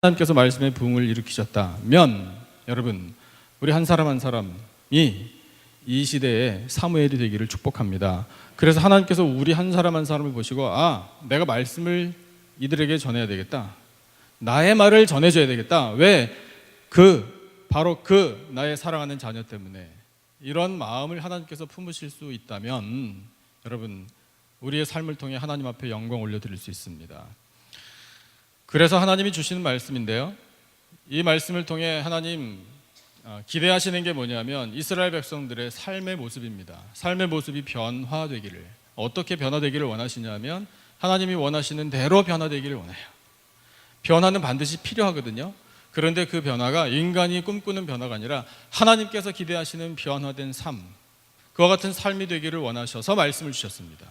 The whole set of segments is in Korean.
하나님께서 말씀의 부흥을 일으키셨다면 여러분, 우리 한 사람 한 사람이 이 시대에 사무엘이 되기를 축복합니다. 그래서 하나님께서 우리 한 사람 한 사람을 보시고 내가 말씀을 이들에게 전해야 되겠다. 나의 말을 전해줘야 되겠다. 왜? 바로 나의 사랑하는 자녀 때문에. 이런 마음을 하나님께서 품으실 수 있다면 여러분, 우리의 삶을 통해 하나님 앞에 영광 올려드릴 수 있습니다. 그래서 하나님이 주시는 말씀인데요, 이 말씀을 통해 하나님 기대하시는 게 뭐냐면 이스라엘 백성들의 삶의 모습입니다. 삶의 모습이 변화되기를. 어떻게 변화되기를 원하시냐면 하나님이 원하시는 대로 변화되기를 원해요. 변화는 반드시 필요하거든요. 그런데 그 변화가 인간이 꿈꾸는 변화가 아니라 하나님께서 기대하시는 변화된 삶, 그와 같은 삶이 되기를 원하셔서 말씀을 주셨습니다.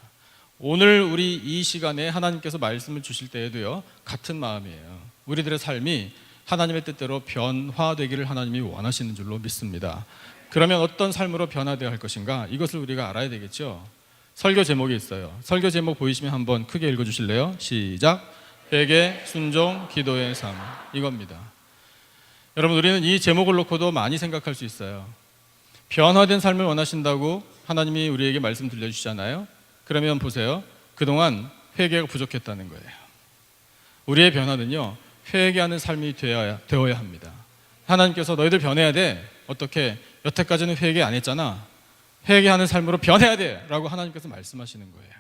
오늘 우리 이 시간에 하나님께서 말씀을 주실 때에도요, 같은 마음이에요. 우리들의 삶이 하나님의 뜻대로 변화되기를 하나님이 원하시는 줄로 믿습니다. 그러면 어떤 삶으로 변화되어야 할 것인가? 이것을 우리가 알아야 되겠죠. 설교 제목이 있어요. 설교 제목 보이시면 한번 크게 읽어주실래요? 시작. 회개, 순종, 기도의 삶. 이겁니다. 여러분, 우리는 이 제목을 놓고도 많이 생각할 수 있어요. 변화된 삶을 원하신다고 하나님이 우리에게 말씀 들려주시잖아요. 그러면 보세요. 그동안 회개가 부족했다는 거예요. 우리의 변화는요, 회개하는 삶이 되어야 합니다. 하나님께서 너희들 변해야 돼. 어떻게? 여태까지는 회개 안 했잖아. 회개하는 삶으로 변해야 돼 라고 하나님께서 말씀하시는 거예요.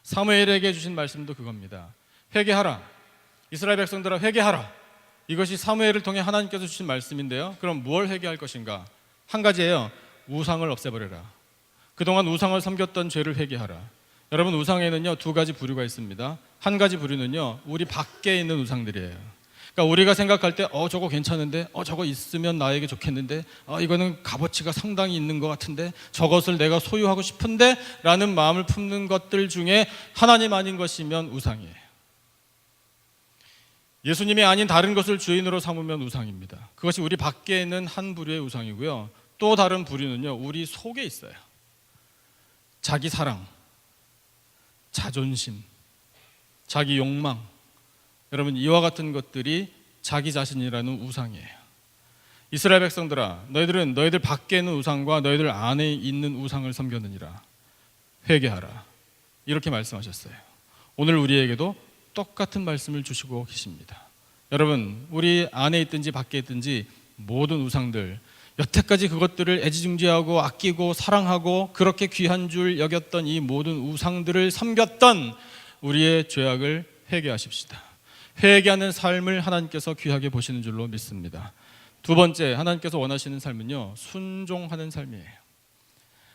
사무엘에게 주신 말씀도 그겁니다. 회개하라. 이스라엘 백성들아 회개하라. 이것이 사무엘을 통해 하나님께서 주신 말씀인데요, 그럼 뭘 회개할 것인가? 한 가지예요. 우상을 없애버려라. 그동안 우상을 섬겼던 죄를 회개하라. 여러분, 우상에는요 두 가지 부류가 있습니다. 한 가지 부류는요 우리 밖에 있는 우상들이에요. 그러니까 우리가 생각할 때 저거 괜찮은데, 저거 있으면 나에게 좋겠는데, 이거는 값어치가 상당히 있는 것 같은데, 저것을 내가 소유하고 싶은데 라는 마음을 품는 것들 중에 하나님 아닌 것이면 우상이에요. 예수님이 아닌 다른 것을 주인으로 삼으면 우상입니다. 그것이 우리 밖에 있는 한 부류의 우상이고요, 또 다른 부류는요 우리 속에 있어요. 자기 사랑, 자존심, 자기 욕망. 여러분, 이와 같은 것들이 자기 자신이라는 우상이에요. 이스라엘 백성들아, 너희들은 너희들 밖에 있는 우상과 너희들 안에 있는 우상을 섬겼느니라. 회개하라. 이렇게 말씀하셨어요. 오늘 우리에게도 똑같은 말씀을 주시고 계십니다. 여러분, 우리 안에 있든지 밖에 있든지 모든 우상들, 여태까지 그것들을 애지중지하고 아끼고 사랑하고 그렇게 귀한 줄 여겼던 이 모든 우상들을 섬겼던 우리의 죄악을 회개하십시다. 회개하는 삶을 하나님께서 귀하게 보시는 줄로 믿습니다. 두 번째, 하나님께서 원하시는 삶은요 순종하는 삶이에요.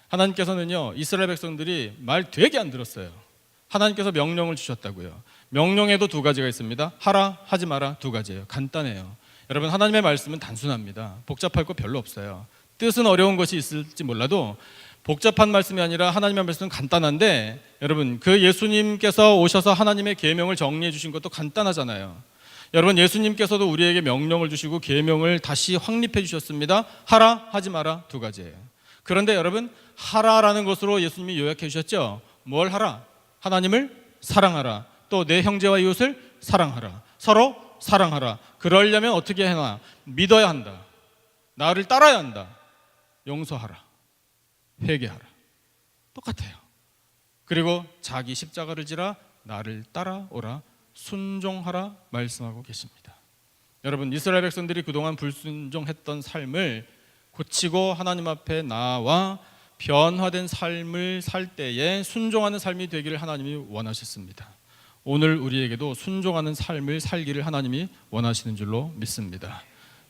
하나님께서는요 이스라엘 백성들이 말 되게 안 들었어요. 하나님께서 명령을 주셨다고요. 명령에도 두 가지가 있습니다. 하라, 하지 마라. 두 가지예요. 간단해요. 여러분, 하나님의 말씀은 단순합니다. 복잡할 거 별로 없어요. 뜻은 어려운 것이 있을지 몰라도 복잡한 말씀이 아니라 하나님의 말씀은 간단한데, 여러분, 그 예수님께서 오셔서 하나님의 계명을 정리해 주신 것도 간단하잖아요. 여러분, 예수님께서도 우리에게 명령을 주시고 계명을 다시 확립해 주셨습니다. 하라, 하지 마라. 두 가지예요. 그런데 여러분, 하라라는 것으로 예수님이 요약해 주셨죠. 뭘 하라? 하나님을 사랑하라. 또 내 형제와 이웃을 사랑하라. 서로 사랑하라. 그러려면 어떻게 해나? 믿어야 한다. 나를 따라야 한다. 용서하라. 회개하라. 똑같아요. 그리고 자기 십자가를 지라 나를 따라오라. 순종하라 말씀하고 계십니다. 여러분, 이스라엘 백성들이 그동안 불순종했던 삶을 고치고 하나님 앞에 나와 변화된 삶을 살 때에 순종하는 삶이 되기를 하나님이 원하셨습니다. 오늘 우리에게도 순종하는 삶을 살기를 하나님이 원하시는 줄로 믿습니다.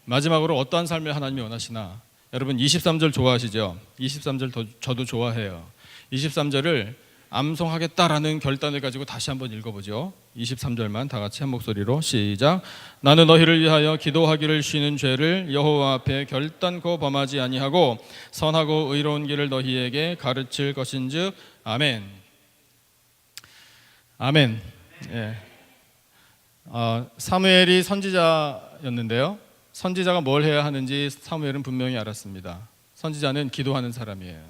마지막으로 어떠한 삶을 하나님이 원하시나? 여러분, 23절 좋아하시죠? 23절 저도 좋아해요. 23절을 암송하겠다라는 결단을 가지고 다시 한번 읽어보죠. 23절만 다 같이 한 목소리로 시작. 나는 너희를 위하여 기도하기를 쉬는 죄를 여호와 앞에 결단코 범하지 아니하고 선하고 의로운 길을 너희에게 가르칠 것인즉. 아멘. 아멘. 예. 사무엘이 선지자였는데요, 선지자가 뭘 해야 하는지 사무엘은 분명히 알았습니다. 선지자는 기도하는 사람이에요.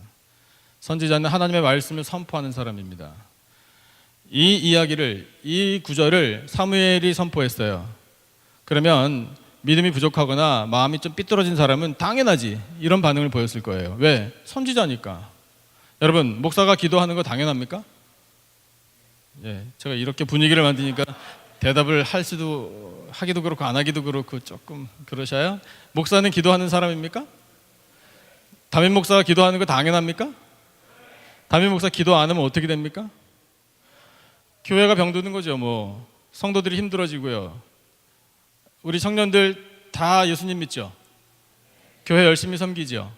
선지자는 하나님의 말씀을 선포하는 사람입니다. 이 이야기를, 이 구절을 사무엘이 선포했어요. 그러면 믿음이 부족하거나 마음이 좀 삐뚤어진 사람은 당연하지 이런 반응을 보였을 거예요. 왜? 선지자니까. 여러분, 목사가 기도하는 거 당연합니까? 예, 제가 이렇게 분위기를 만드니까 대답을 하기도 그렇고 안 하기도 그렇고 조금 그러셔요. 목사는 기도하는 사람입니까? 담임 목사가 기도하는 거 당연합니까? 담임 목사 기도 안 하면 어떻게 됩니까? 교회가 병드는 거죠. 뭐 성도들이 힘들어지고요. 우리 청년들 다 예수님 믿죠? 교회 열심히 섬기죠?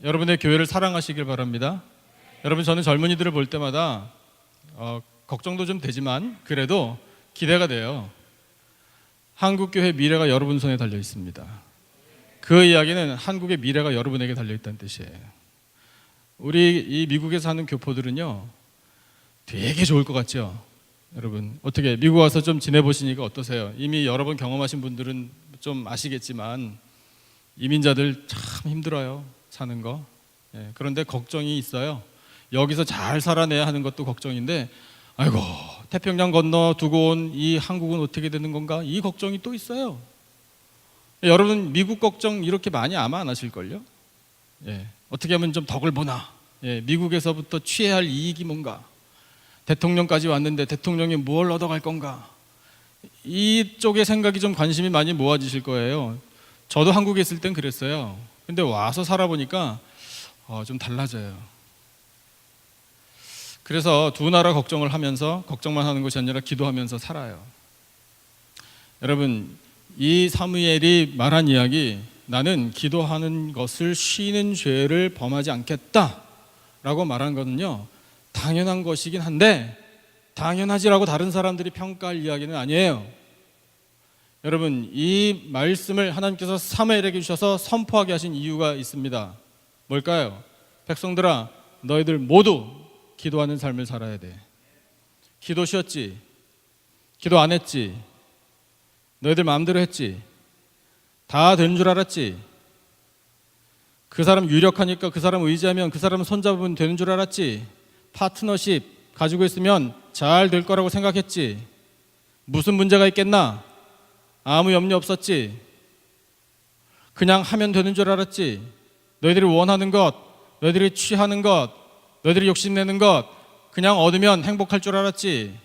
여러분의 교회를 사랑하시길 바랍니다. 여러분, 저는 젊은이들을 볼 때마다 걱정도 좀 되지만 그래도 기대가 돼요. 한국교회 미래가 여러분 손에 달려 있습니다. 그 이야기는 한국의 미래가 여러분에게 달려 있다는 뜻이에요. 우리 이 미국에 사는 교포들은요 되게 좋을 것 같죠? 여러분, 어떻게 미국 와서 좀 지내보시니까 어떠세요? 이미 여러 번 경험하신 분들은 좀 아시겠지만 이민자들 참 힘들어요, 사는 거. 예, 그런데 걱정이 있어요. 여기서 잘 살아내야 하는 것도 걱정인데, 아이고 태평양 건너 두고 온 이 한국은 어떻게 되는 건가, 이 걱정이 또 있어요. 여러분, 미국 걱정 이렇게 많이 아마 안 하실걸요? 예, 어떻게 하면 좀 덕을 보나, 예, 미국에서부터 취해야 할 이익이 뭔가, 대통령까지 왔는데 대통령이 뭘 얻어갈 건가, 이쪽에 생각이 좀 관심이 많이 모아지실 거예요. 저도 한국에 있을 땐 그랬어요. 근데 와서 살아보니까 좀 달라져요. 그래서 두 나라 걱정을 하면서, 걱정만 하는 것이 아니라 기도하면서 살아요. 여러분, 이 사무엘이 말한 이야기, 나는 기도하는 것을 쉬는 죄를 범하지 않겠다 라고 말한 거는요 당연한 것이긴 한데, 당연하지라고 다른 사람들이 평가할 이야기는 아니에요. 여러분, 이 말씀을 하나님께서 사무엘에게 주셔서 선포하게 하신 이유가 있습니다. 뭘까요? 백성들아, 너희들 모두 기도하는 삶을 살아야 돼. 기도 쉬었지? 기도 안 했지? 너희들 마음대로 했지? 다 된 줄 알았지? 그 사람 유력하니까 그 사람 의지하면 그 사람 손잡으면 되는 줄 알았지? 파트너십 가지고 있으면 잘 될 거라고 생각했지? 무슨 문제가 있겠나? 아무 염려 없었지? 그냥 하면 되는 줄 알았지? 너희들이 원하는 것, 너희들이 취하는 것, 너희들이 욕심내는 것 그냥 얻으면 행복할 줄 알았지?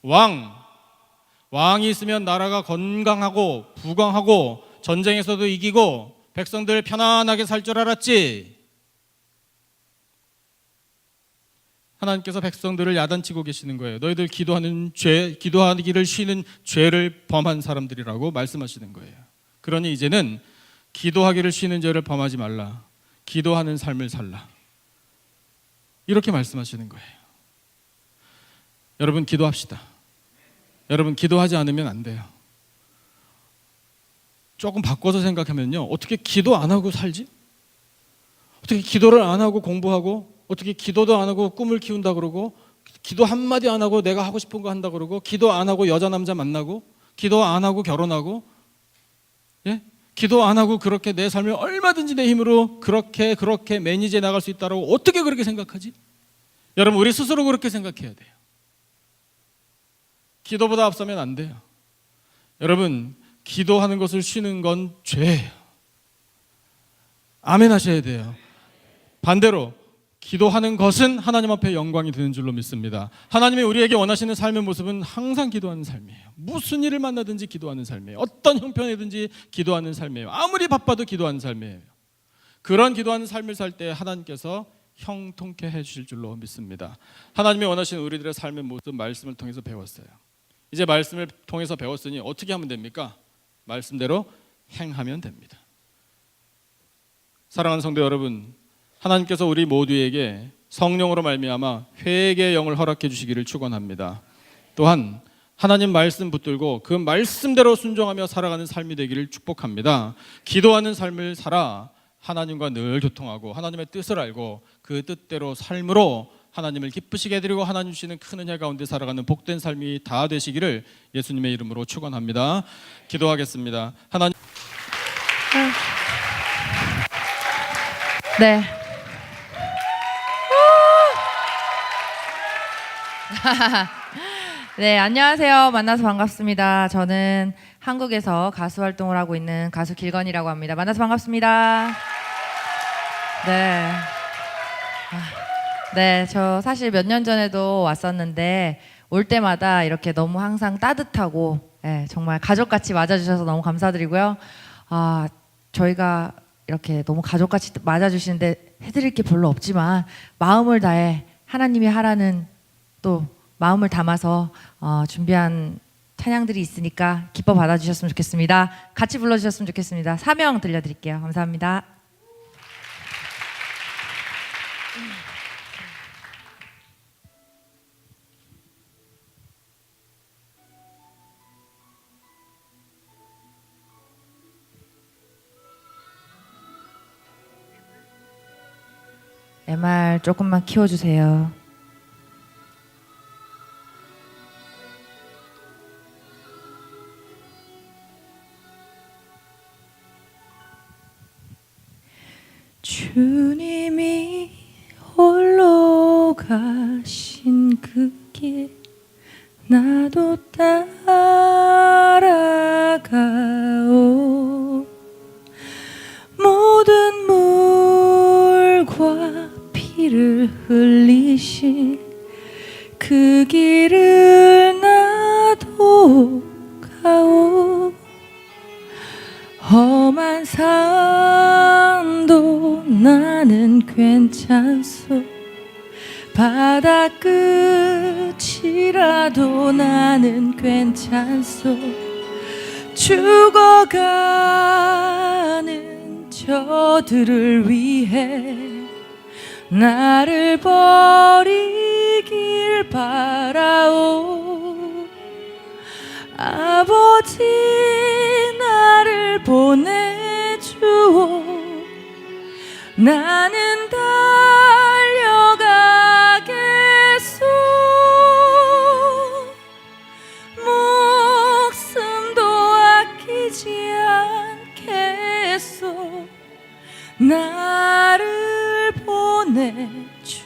왕이 있으면 나라가 건강하고 부강하고 전쟁에서도 이기고 백성들 편안하게 살 줄 알았지? 하나님께서 백성들을 야단치고 계시는 거예요. 너희들 기도하기를 쉬는 죄를 범한 사람들이라고 말씀하시는 거예요. 그러니 이제는 기도하기를 쉬는 죄를 범하지 말라, 기도하는 삶을 살라, 이렇게 말씀하시는 거예요. 여러분, 기도합시다. 여러분, 기도하지 않으면 안 돼요. 조금 바꿔서 생각하면요, 어떻게 기도 안 하고 살지? 어떻게 기도를 안 하고 공부하고, 어떻게 기도도 안 하고 꿈을 키운다 그러고, 기도 한마디 안 하고 내가 하고 싶은 거 한다 그러고, 기도 안 하고 여자 남자 만나고, 기도 안 하고 결혼하고, 예? 기도 안 하고 그렇게 내 삶을 얼마든지 내 힘으로 그렇게 매니지해 나갈 수 있다고 어떻게 그렇게 생각하지? 여러분, 우리 스스로 그렇게 생각해야 돼요. 기도보다 앞서면 안 돼요. 여러분, 기도하는 것을 쉬는 건 죄예요. 아멘 하셔야 돼요. 반대로 기도하는 것은 하나님 앞에 영광이 되는 줄로 믿습니다. 하나님이 우리에게 원하시는 삶의 모습은 항상 기도하는 삶이에요. 무슨 일을 만나든지 기도하는 삶이에요. 어떤 형편이든지 기도하는 삶이에요. 아무리 바빠도 기도하는 삶이에요. 그런 기도하는 삶을 살 때 하나님께서 형통케 해주실 줄로 믿습니다. 하나님이 원하시는 우리들의 삶의 모습, 말씀을 통해서 배웠어요. 이제 말씀을 통해서 배웠으니 어떻게 하면 됩니까? 말씀대로 행하면 됩니다. 사랑하는 성도 여러분, 하나님께서 우리 모두에게 성령으로 말미암아 회개의 영을 허락해 주시기를 축원합니다. 또한 하나님 말씀 붙들고 그 말씀대로 순종하며 살아가는 삶이 되기를 축복합니다. 기도하는 삶을 살아 하나님과 늘 교통하고 하나님의 뜻을 알고 그 뜻대로 삶으로 하나님을 기쁘시게 해드리고 하나님 주시는 큰 은혜 가운데 살아가는 복된 삶이 다 되시기를 예수님의 이름으로 축원합니다. 기도하겠습니다. 하나님. 네. 네, 안녕하세요. 만나서 반갑습니다. 저는 한국에서 가수 활동을 하고 있는 가수 길건이라고 합니다. 만나서 반갑습니다. 네. 네, 저 사실 몇 년 전에도 왔었는데 올 때마다 이렇게 너무 항상 따뜻하고 정말 가족같이 맞아주셔서 너무 감사드리고요. 저희가 이렇게 너무 가족같이 맞아주시는데 해드릴 게 별로 없지만 마음을 다해 하나님이 하라는 또 마음을 담아서 준비한 찬양들이 있으니까 기뻐 받아주셨으면 좋겠습니다. 같이 불러주셨으면 좋겠습니다. 사명 들려드릴게요. 감사합니다. MR 조금만 키워주세요. 주님이 홀로 가신 그 길 나도 따라가오. 모든 물과 피를 흘리신 그 길을 나도 가오. 험한 산도 나는 괜찮소. 바다 끝이라도 나는 괜찮소. 죽어가는 저들을 위해 나를 버리길 바라오. 아버지 나를 보내주오. 나는 달려가겠소. 목숨도 아끼지 않겠소. 나를 보내주오.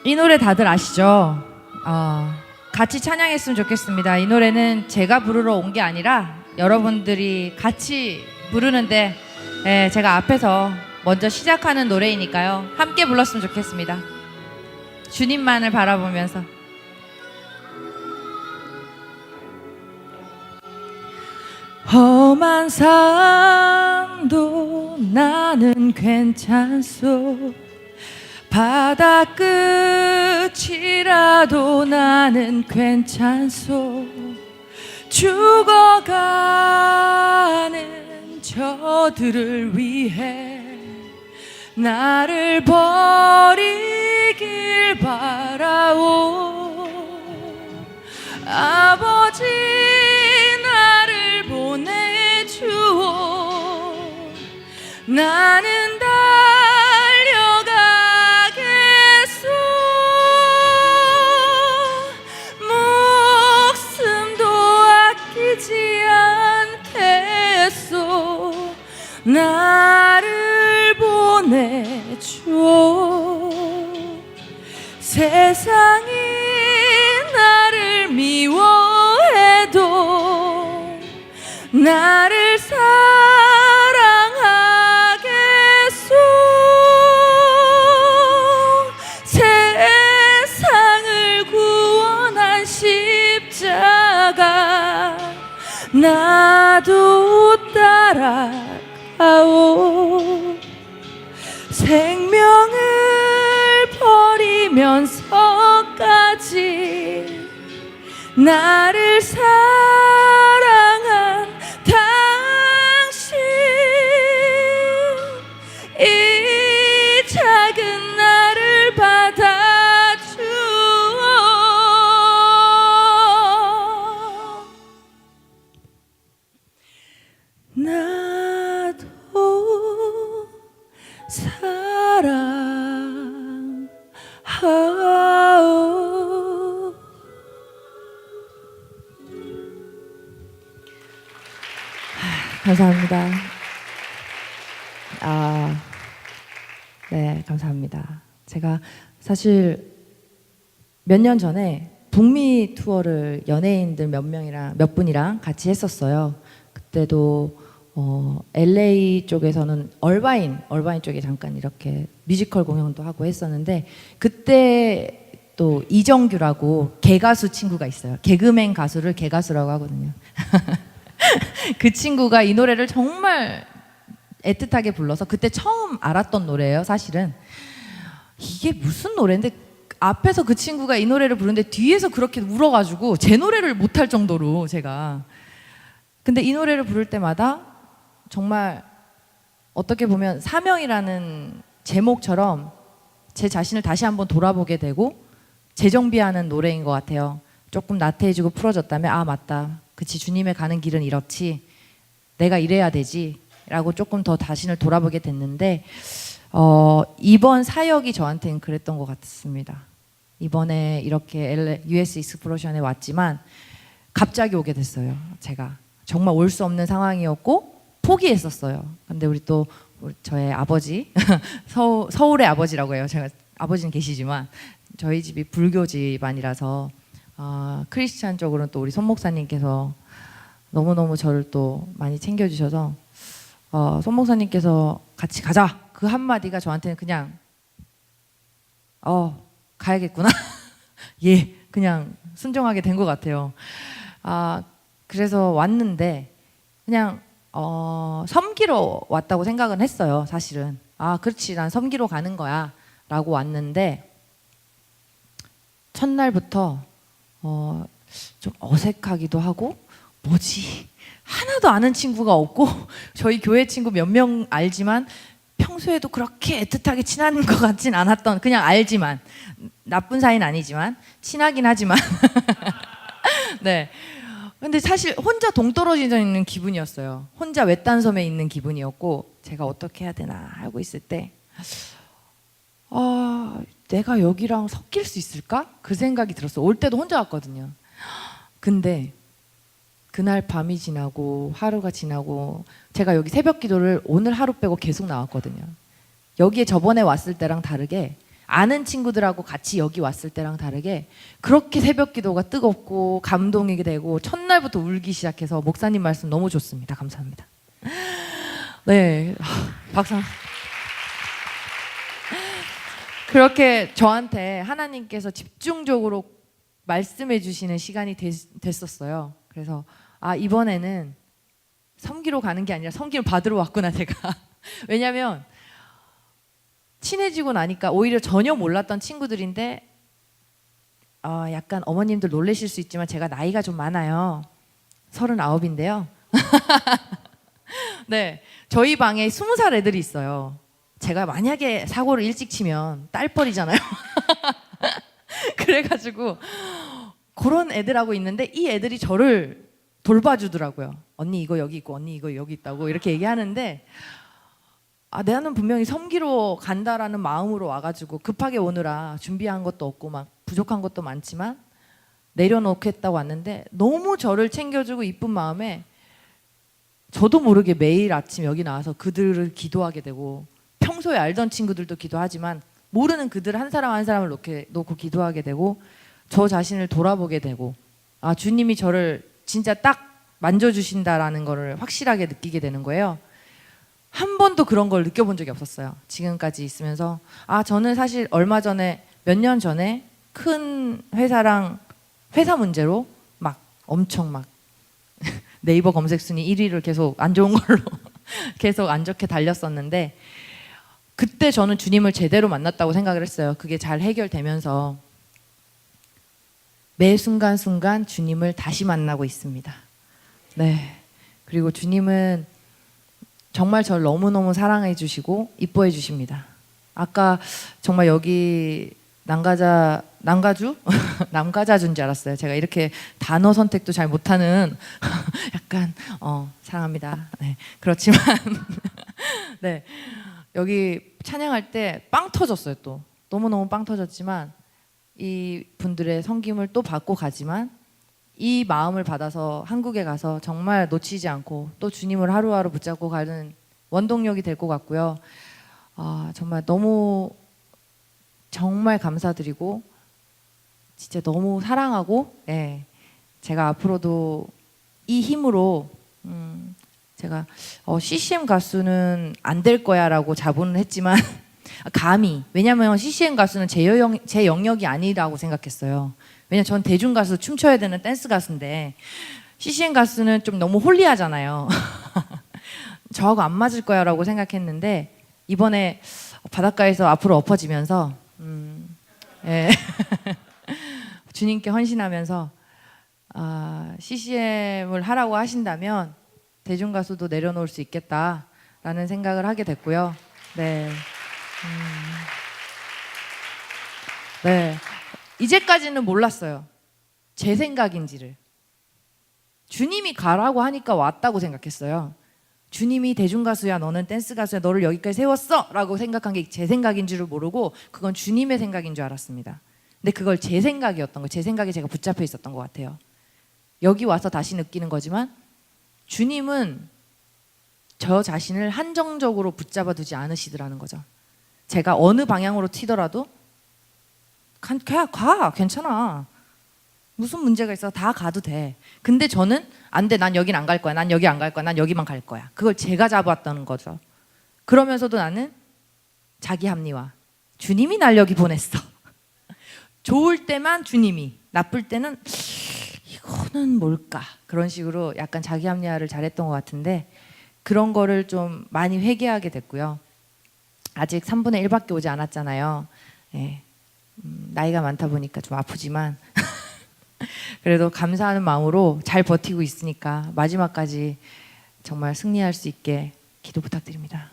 이 노래 다들 아시죠? 같이 찬양했으면 좋겠습니다. 이 노래는 제가 부르러 온 게 아니라 여러분들이 같이 부르는데 제가 앞에서 먼저 시작하는 노래이니까요. 함께 불렀으면 좋겠습니다. 주님만을 바라보면서. 험한 산도 나는 괜찮소. 바다 끝이라도 나는 괜찮소. 죽어가는 저들을 위해 나를 버리길 바라오. 아버지 나를 보내주오. 나는 나를 보내주오. 세상이 나를 미워해도 나를 사랑하겠소. 세상을 구원한 십자가 나도 따라 생명을 버리면서까지 나를 사랑한 당신, 이 작은 나를 받아주오. 나도 사랑하오. 감사합니다. 네, 감사합니다. 제가 사실 몇 년 전에 북미 투어를 연예인들 몇 분이랑 같이 했었어요. 그때도 LA 쪽에서는 얼바인 쪽에 잠깐 이렇게 뮤지컬 공연도 하고 했었는데, 그때 또 이정규라고 개가수 친구가 있어요. 개그맨 가수를 개가수라고 하거든요. 그 친구가 이 노래를 정말 애틋하게 불러서 그때 처음 알았던 노래예요. 사실은 이게 무슨 노래인데, 앞에서 그 친구가 이 노래를 부르는데 뒤에서 그렇게 울어가지고 제 노래를 못할 정도로 제가. 근데 이 노래를 부를 때마다 정말 어떻게 보면 사명이라는 제목처럼 제 자신을 다시 한번 돌아보게 되고 재정비하는 노래인 것 같아요. 조금 나태해지고 풀어졌다면, 아 맞다, 그치, 주님의 가는 길은 이렇지, 내가 이래야 되지 라고 조금 더 자신을 돌아보게 됐는데, 이번 사역이 저한테는 그랬던 것 같습니다. 이번에 이렇게 US 익스플로션에 왔지만 갑자기 오게 됐어요. 제가 정말 올 수 없는 상황이었고 포기했었어요. 근데 저의 아버지 서울의 아버지라고 해요. 제가 아버지는 계시지만 저희 집이 불교 집안이라서 크리스찬 쪽으로는 또 우리 손 목사님께서 너무너무 저를 또 많이 챙겨주셔서 손 목사님께서 같이 가자, 그 한마디가 저한테는 그냥 가야겠구나. 예, 그냥 순종하게 된 것 같아요. 그래서 왔는데 그냥 섬기러 왔다고 생각은 했어요. 사실은 그렇지, 난 섬기러 가는 거야 라고 왔는데, 첫날부터 좀 어색하기도 하고, 뭐지, 하나도 아는 친구가 없고 저희 교회 친구 몇 명 알지만 평소에도 그렇게 애틋하게 친한 것 같진 않았던, 그냥 알지만, 나쁜 사이는 아니지만 친하긴 하지만 네. 근데 사실 혼자 동떨어져 있는 기분이었어요. 혼자 외딴 섬에 있는 기분이었고, 제가 어떻게 해야 되나 하고 있을 때 내가 여기랑 섞일 수 있을까? 그 생각이 들었어요. 올 때도 혼자 왔거든요. 근데 그날 밤이 지나고 하루가 지나고 제가 여기 새벽 기도를 오늘 하루 빼고 계속 나왔거든요. 여기에 저번에 왔을 때랑 다르게, 아는 친구들하고 같이 여기 왔을 때랑 다르게 그렇게 새벽 기도가 뜨겁고 감동이 되고 첫날부터 울기 시작해서, 목사님 말씀 너무 좋습니다. 감사합니다. 네, 박수. 그렇게 저한테 하나님께서 집중적으로 말씀해 주시는 시간이 됐었어요. 그래서 이번에는 섬기러 가는 게 아니라 섬김을 받으러 왔구나 제가. 왜냐면 친해지고 나니까 오히려 전혀 몰랐던 친구들인데, 약간 어머님들 놀라실 수 있지만 제가 나이가 좀 많아요. 39인데요. 네, 저희 방에 20살 애들이 있어요. 제가 만약에 사고를 일찍 치면 딸뻘이잖아요. 그래가지고 그런 애들하고 있는데, 이 애들이 저를 돌봐주더라고요. 언니 이거 여기 있고, 언니 이거 여기 있다고 이렇게 얘기하는데, 내가는 분명히 섬기러 간다라는 마음으로 와가지고 급하게 오느라 준비한 것도 없고 막 부족한 것도 많지만 내려놓겠다고 왔는데, 너무 저를 챙겨주고 이쁜 마음에 저도 모르게 매일 아침 여기 나와서 그들을 기도하게 되고, 평소에 알던 친구들도 기도하지만 모르는 그들 한 사람 한 사람을 놓고 기도하게 되고, 저 자신을 돌아보게 되고, 주님이 저를 진짜 딱 만져주신다라는 거를 확실하게 느끼게 되는 거예요. 한 번도 그런 걸 느껴본 적이 없었어요. 지금까지 있으면서. 저는 사실 얼마 전에, 몇 년 전에 큰 회사랑 회사 문제로 막 엄청 막 네이버 검색 순위 1위를 계속 안 좋은 걸로 계속 안 좋게 달렸었는데, 그때 저는 주님을 제대로 만났다고 생각을 했어요. 그게 잘 해결되면서 매 순간순간 주님을 다시 만나고 있습니다. 네. 그리고 주님은 정말 저를 너무너무 사랑해 주시고 이뻐해 주십니다. 아까 정말 여기 남가주? 남가자주인 줄 알았어요. 제가 이렇게 단어 선택도 잘 못하는 약간 사랑합니다. 네, 그렇지만 네, 여기 찬양할 때 빵 터졌어요. 또 너무너무 빵 터졌지만, 이 분들의 섬김을 또 받고 가지만, 이 마음을 받아서 한국에 가서 정말 놓치지 않고 또 주님을 하루하루 붙잡고 가는 원동력이 될 것 같고요. 정말 너무 정말 감사드리고 진짜 너무 사랑하고, 예, 제가 앞으로도 이 힘으로 제가 CCM 가수는 안 될 거야라고 자부는 했지만 감히, 왜냐면 CCM 가수는 제 영역이 아니라고 생각했어요. 왜냐 전 대중 가수, 춤춰야 되는 댄스 가수인데 CCM 가수는 좀 너무 홀리하잖아요. 저하고 안 맞을 거야라고 생각했는데 이번에 바닷가에서 앞으로 엎어지면서 예. 주님께 헌신하면서 CCM을 하라고 하신다면 대중 가수도 내려놓을 수 있겠다라는 생각을 하게 됐고요. 네. 네. 이제까지는 몰랐어요. 제 생각인지를. 주님이 가라고 하니까 왔다고 생각했어요. 주님이 대중 가수야, 너는 댄스 가수야, 너를 여기까지 세웠어 라고 생각한 게 제 생각인 줄을 모르고 그건 주님의 생각인 줄 알았습니다. 근데 그걸 제 생각이었던 거, 제 생각에 제가 붙잡혀 있었던 것 같아요. 여기 와서 다시 느끼는 거지만 주님은 저 자신을 한정적으로 붙잡아 두지 않으시더라는 거죠. 제가 어느 방향으로 튀더라도 그냥 가, 괜찮아. 무슨 문제가 있어? 다 가도 돼. 근데 저는 안 돼. 난 여긴 안 갈 거야. 난 여기 안 갈 거야. 난 여기만 갈 거야. 그걸 제가 잡았다는 거죠. 그러면서도 나는 자기 합리화. 주님이 날 여기 보냈어. 좋을 때만 주님이, 나쁠 때는 이거는 뭘까? 그런 식으로 약간 자기 합리화를 잘했던 것 같은데 그런 거를 좀 많이 회개하게 됐고요. 아직 3분의 1밖에 오지 않았잖아요. 예. 나이가 많다 보니까 좀 아프지만 그래도 감사하는 마음으로 잘 버티고 있으니까 마지막까지 정말 승리할 수 있게 기도 부탁드립니다.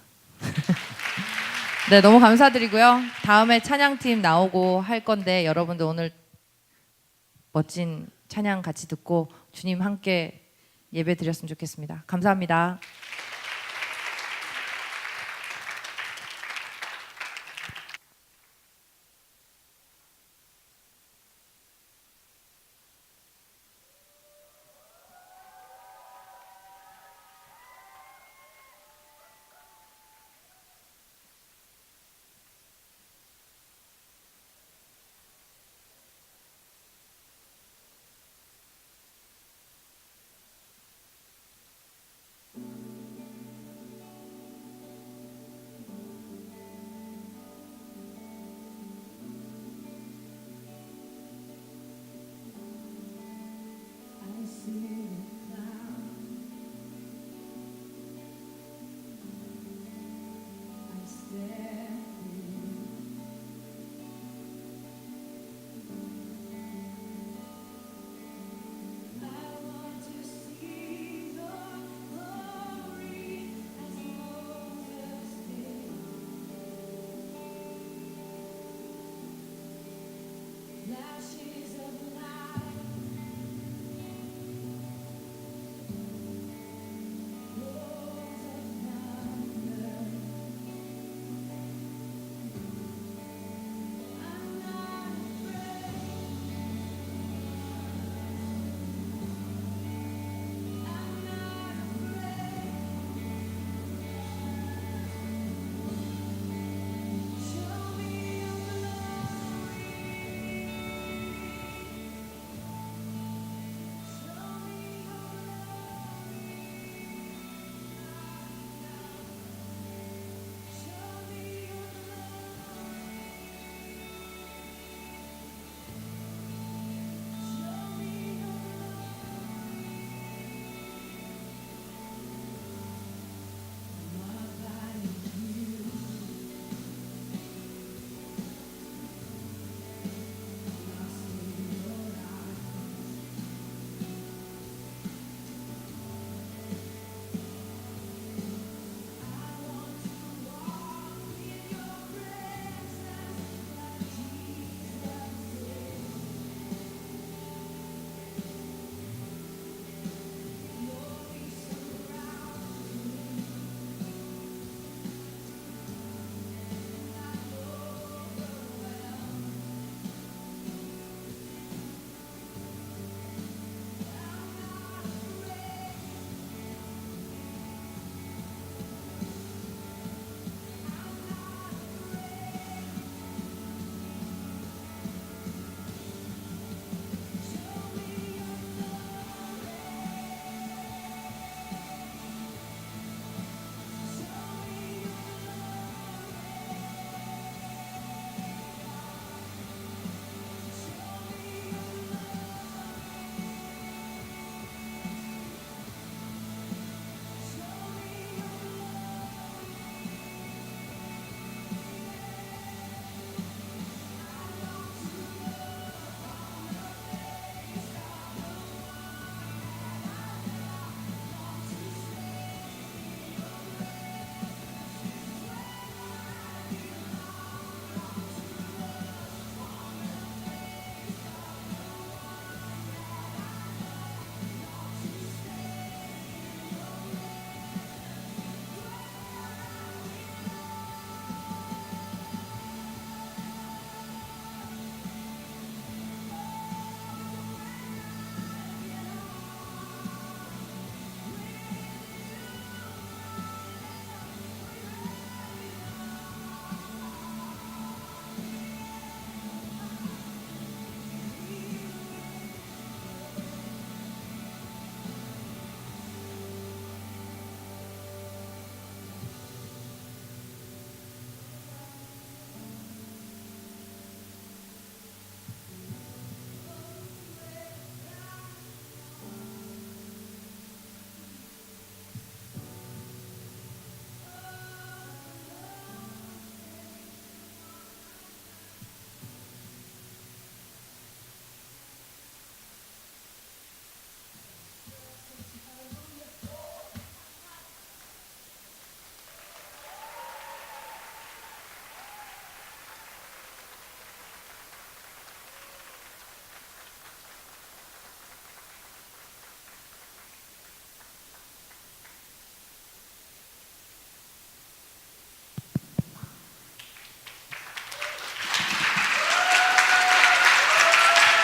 네, 너무 감사드리고요. 다음에 찬양팀 나오고 할 건데 여러분들 오늘 멋진 찬양 같이 듣고 주님 함께 예배 드렸으면 좋겠습니다. 감사합니다.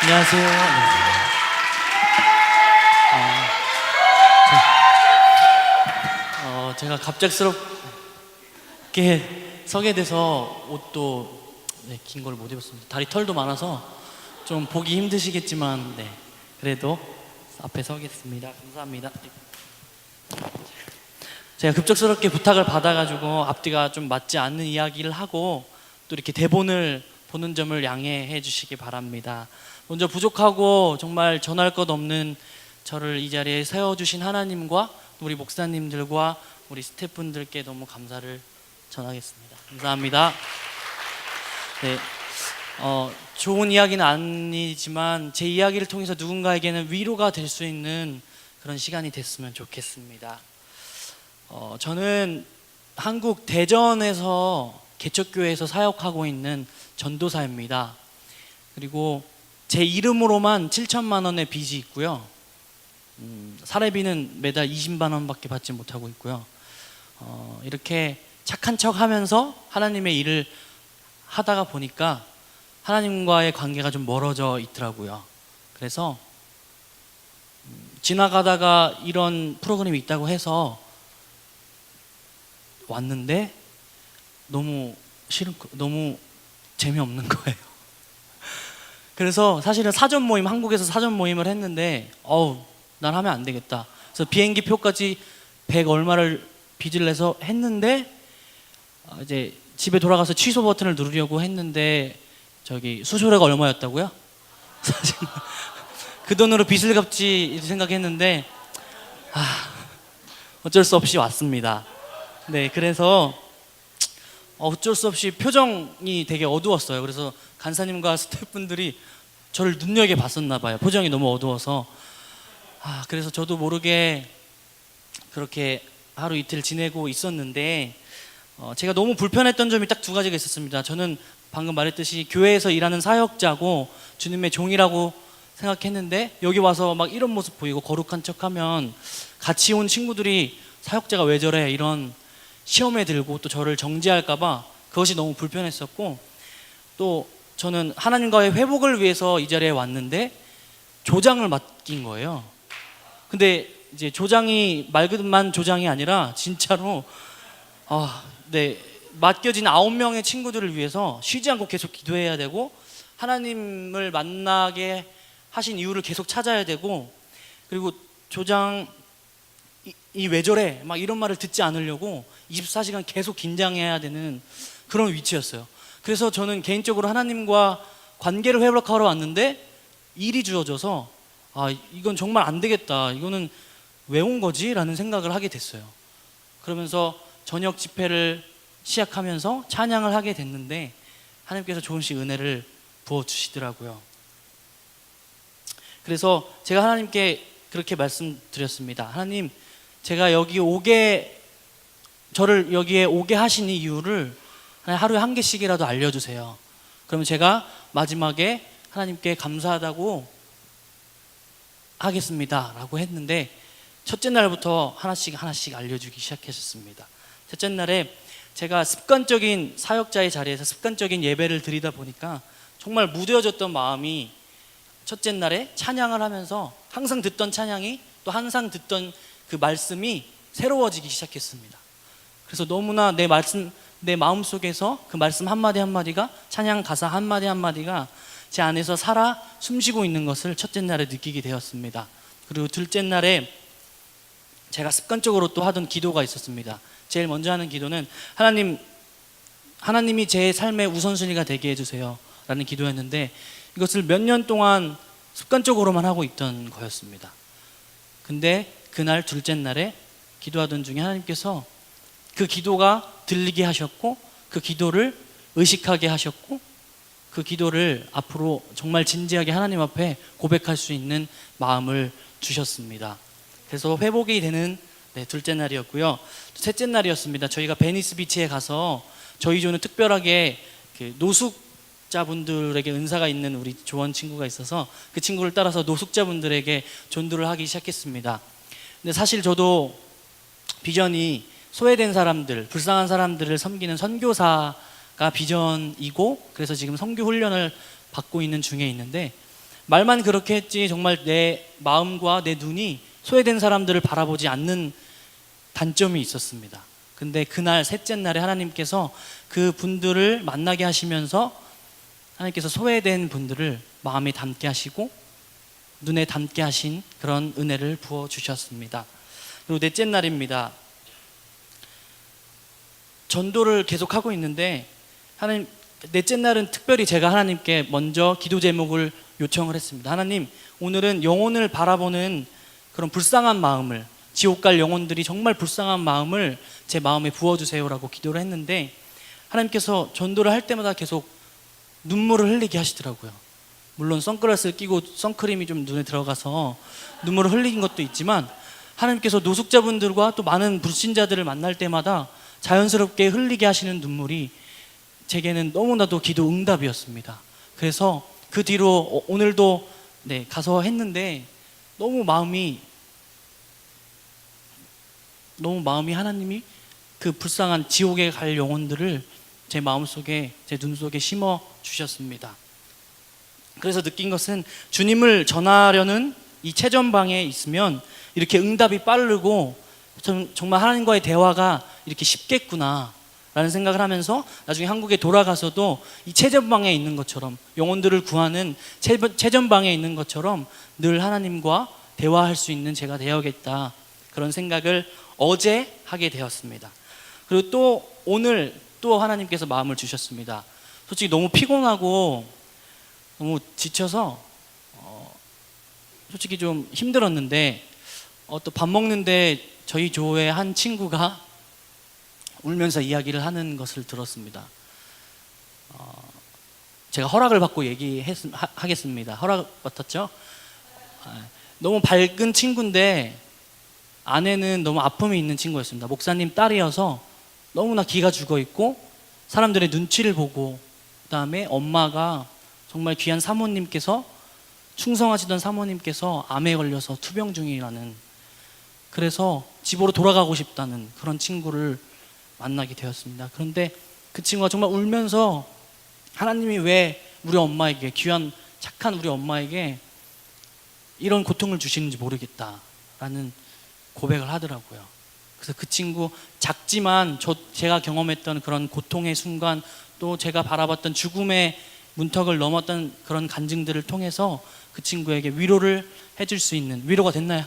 안녕하세요. 네. 제가 갑작스럽게 서게 돼서 옷도 긴 걸 못 입었습니다. 다리 털도 많아서 좀 보기 힘드시겠지만 그래도 앞에 서겠습니다. 감사합니다. 제가 급작스럽게 부탁을 받아가지고 앞뒤가 좀 맞지 않는 이야기를 하고 또 이렇게 대본을 보는 점을 양해해 주시기 바랍니다. 먼저 부족하고 정말 전할 것 없는 저를 이 자리에 세워주신 하나님과 우리 목사님들과 우리 스태프분들께 너무 감사를 전하겠습니다. 감사합니다. 네, 좋은 이야기는 아니지만 제 이야기를 통해서 누군가에게는 위로가 될 수 있는 그런 시간이 됐으면 좋겠습니다. 저는 한국 대전에서 개척교회에서 사역하고 있는 전도사입니다. 그리고 제 이름으로만 7천만 원의 빚이 있고요. 사례비는 매달 20만 원밖에 받지 못하고 있고요. 이렇게 착한 척 하면서 하나님의 일을 하다가 보니까 하나님과의 관계가 좀 멀어져 있더라고요. 그래서 지나가다가 이런 프로그램이 있다고 해서 왔는데 너무 재미없는 거예요. 그래서 사실은 한국에서 사전 모임을 했는데 난 하면 안 되겠다. 그래서 비행기 표까지 100 얼마를 빚을 내서 했는데 이제 집에 돌아가서 취소 버튼을 누르려고 했는데 저기 수수료가 얼마였다고요? 사실 그 돈으로 빚을 갚지 생각했는데 어쩔 수 없이 왔습니다. 네, 그래서 어쩔 수 없이 표정이 되게 어두웠어요. 그래서 간사님과 스태프분들이 저를 눈여겨봤었나 봐요. 표정이 너무 어두워서. 그래서 저도 모르게 그렇게 하루 이틀 지내고 있었는데 제가 너무 불편했던 점이 딱 두 가지가 있었습니다. 저는 방금 말했듯이 교회에서 일하는 사역자고 주님의 종이라고 생각했는데 여기 와서 막 이런 모습 보이고 거룩한 척하면 같이 온 친구들이 사역자가 왜 저래 이런 시험에 들고 또 저를 정죄할까봐 그것이 너무 불편했었고, 또 저는 하나님과의 회복을 위해서 이 자리에 왔는데 조장을 맡긴 거예요. 근데 이제 조장이 맑은만 조장이 아니라 진짜로 맡겨진 9명의 친구들을 위해서 쉬지 않고 계속 기도해야 되고 하나님을 만나게 하신 이유를 계속 찾아야 되고, 그리고 조장이 왜 저래 막 이런 말을 듣지 않으려고 24시간 계속 긴장해야 되는 그런 위치였어요. 그래서 저는 개인적으로 하나님과 관계를 회복하러 왔는데 일이 주어져서 이건 정말 안 되겠다, 이거는 왜 온 거지? 라는 생각을 하게 됐어요. 그러면서 저녁 집회를 시작하면서 찬양을 하게 됐는데 하나님께서 조금씩 은혜를 부어주시더라고요. 그래서 제가 하나님께 그렇게 말씀드렸습니다. 하나님, 제가 저를 여기에 오게 하신 이유를 하루에 한 개씩이라도 알려주세요. 그러면 제가 마지막에 하나님께 감사하다고 하겠습니다 라고 했는데 첫째 날부터 하나씩 알려주기 시작하셨습니다. 첫째 날에 제가 습관적인 사역자의 자리에서 습관적인 예배를 드리다 보니까 정말 무뎌졌던 마음이 첫째 날에 찬양을 하면서 항상 듣던 찬양이 또 항상 듣던 그 말씀이 새로워지기 시작했습니다. 그래서 너무나 내 마음속에서 그 말씀 한마디 한마디가, 찬양 가사 한마디 한마디가 제 안에서 살아 숨쉬고 있는 것을 첫째 날에 느끼게 되었습니다. 그리고 둘째 날에 제가 습관적으로 또 하던 기도가 있었습니다. 제일 먼저 하는 기도는 하나님이 제 삶의 우선순위가 되게 해주세요 라는 기도였는데, 이것을 몇 년 동안 습관적으로만 하고 있던 거였습니다. 근데 그날 둘째 날에 기도하던 중에 하나님께서 그 기도가 들리게 하셨고, 그 기도를 의식하게 하셨고, 그 기도를 앞으로 정말 진지하게 하나님 앞에 고백할 수 있는 마음을 주셨습니다. 그래서 회복이 되는 둘째 날이었고요. 셋째 날이었습니다. 저희가 베니스 비치에 가서 저희 조는 특별하게 노숙자분들에게 은사가 있는 우리 조원 친구가 있어서 그 친구를 따라서 노숙자분들에게 전도를 하기 시작했습니다. 근데 사실 저도 비전이 소외된 사람들, 불쌍한 사람들을 섬기는 선교사가 비전이고, 그래서 지금 선교 훈련을 받고 있는 중에 있는데, 말만 그렇게 했지 정말 내 마음과 내 눈이 소외된 사람들을 바라보지 않는 단점이 있었습니다. 근데 그날 셋째 날에 하나님께서 그 분들을 만나게 하시면서 하나님께서 소외된 분들을 마음에 담게 하시고 눈에 담게 하신 그런 은혜를 부어 주셨습니다. 그리고 넷째 날입니다. 전도를 계속하고 있는데 하나님, 넷째 날은 특별히 제가 하나님께 먼저 기도 제목을 요청을 했습니다. 하나님, 오늘은 영혼을 바라보는 그런 불쌍한 마음을, 지옥 갈 영혼들이 정말 불쌍한 마음을 제 마음에 부어주세요라고 기도를 했는데 하나님께서 전도를 할 때마다 계속 눈물을 흘리게 하시더라고요. 물론 선글라스를 끼고 선크림이 좀 눈에 들어가서 눈물을 흘린 것도 있지만 하나님께서 노숙자분들과 또 많은 불신자들을 만날 때마다 자연스럽게 흘리게 하시는 눈물이 제게는 너무나도 기도 응답이었습니다. 그래서 그 뒤로 오늘도 가서 했는데 너무 마음이 하나님이 그 불쌍한 지옥에 갈 영혼들을 제 마음속에, 제 눈 속에 심어 주셨습니다. 그래서 느낀 것은 주님을 전하려는 이 최전방에 있으면 이렇게 응답이 빠르고 정말 하나님과의 대화가 이렇게 쉽겠구나 라는 생각을 하면서 나중에 한국에 돌아가서도 이 최전방에 있는 것처럼, 영혼들을 구하는 최전방에 있는 것처럼 늘 하나님과 대화할 수 있는 제가 되어야겠다, 그런 생각을 어제 하게 되었습니다. 그리고 또 오늘 또 하나님께서 마음을 주셨습니다. 솔직히 너무 피곤하고 너무 지쳐서 솔직히 좀 힘들었는데 또 밥 먹는데 저희 조의 한 친구가 울면서 이야기를 하는 것을 들었습니다. 제가 허락을 받고 얘기하겠습니다. 허락 받았죠? 너무 밝은 친구인데 아내는 너무 아픔이 있는 친구였습니다. 목사님 딸이어서 너무나 기가 죽어 있고 사람들의 눈치를 보고, 그 다음에 엄마가 정말 귀한 사모님께서, 충성하시던 사모님께서 암에 걸려서 투병 중이라는, 그래서 집으로 돌아가고 싶다는 그런 친구를 만나게 되었습니다. 그런데 그 친구가 정말 울면서 하나님이 왜 우리 엄마에게, 귀한 착한 우리 엄마에게 이런 고통을 주시는지 모르겠다라는 고백을 하더라고요. 그래서 그 친구, 작지만 제가 경험했던 그런 고통의 순간, 또 제가 바라봤던 죽음의 문턱을 넘었던 그런 간증들을 통해서 그 친구에게 위로를 해줄 수 있는, 위로가 됐나요?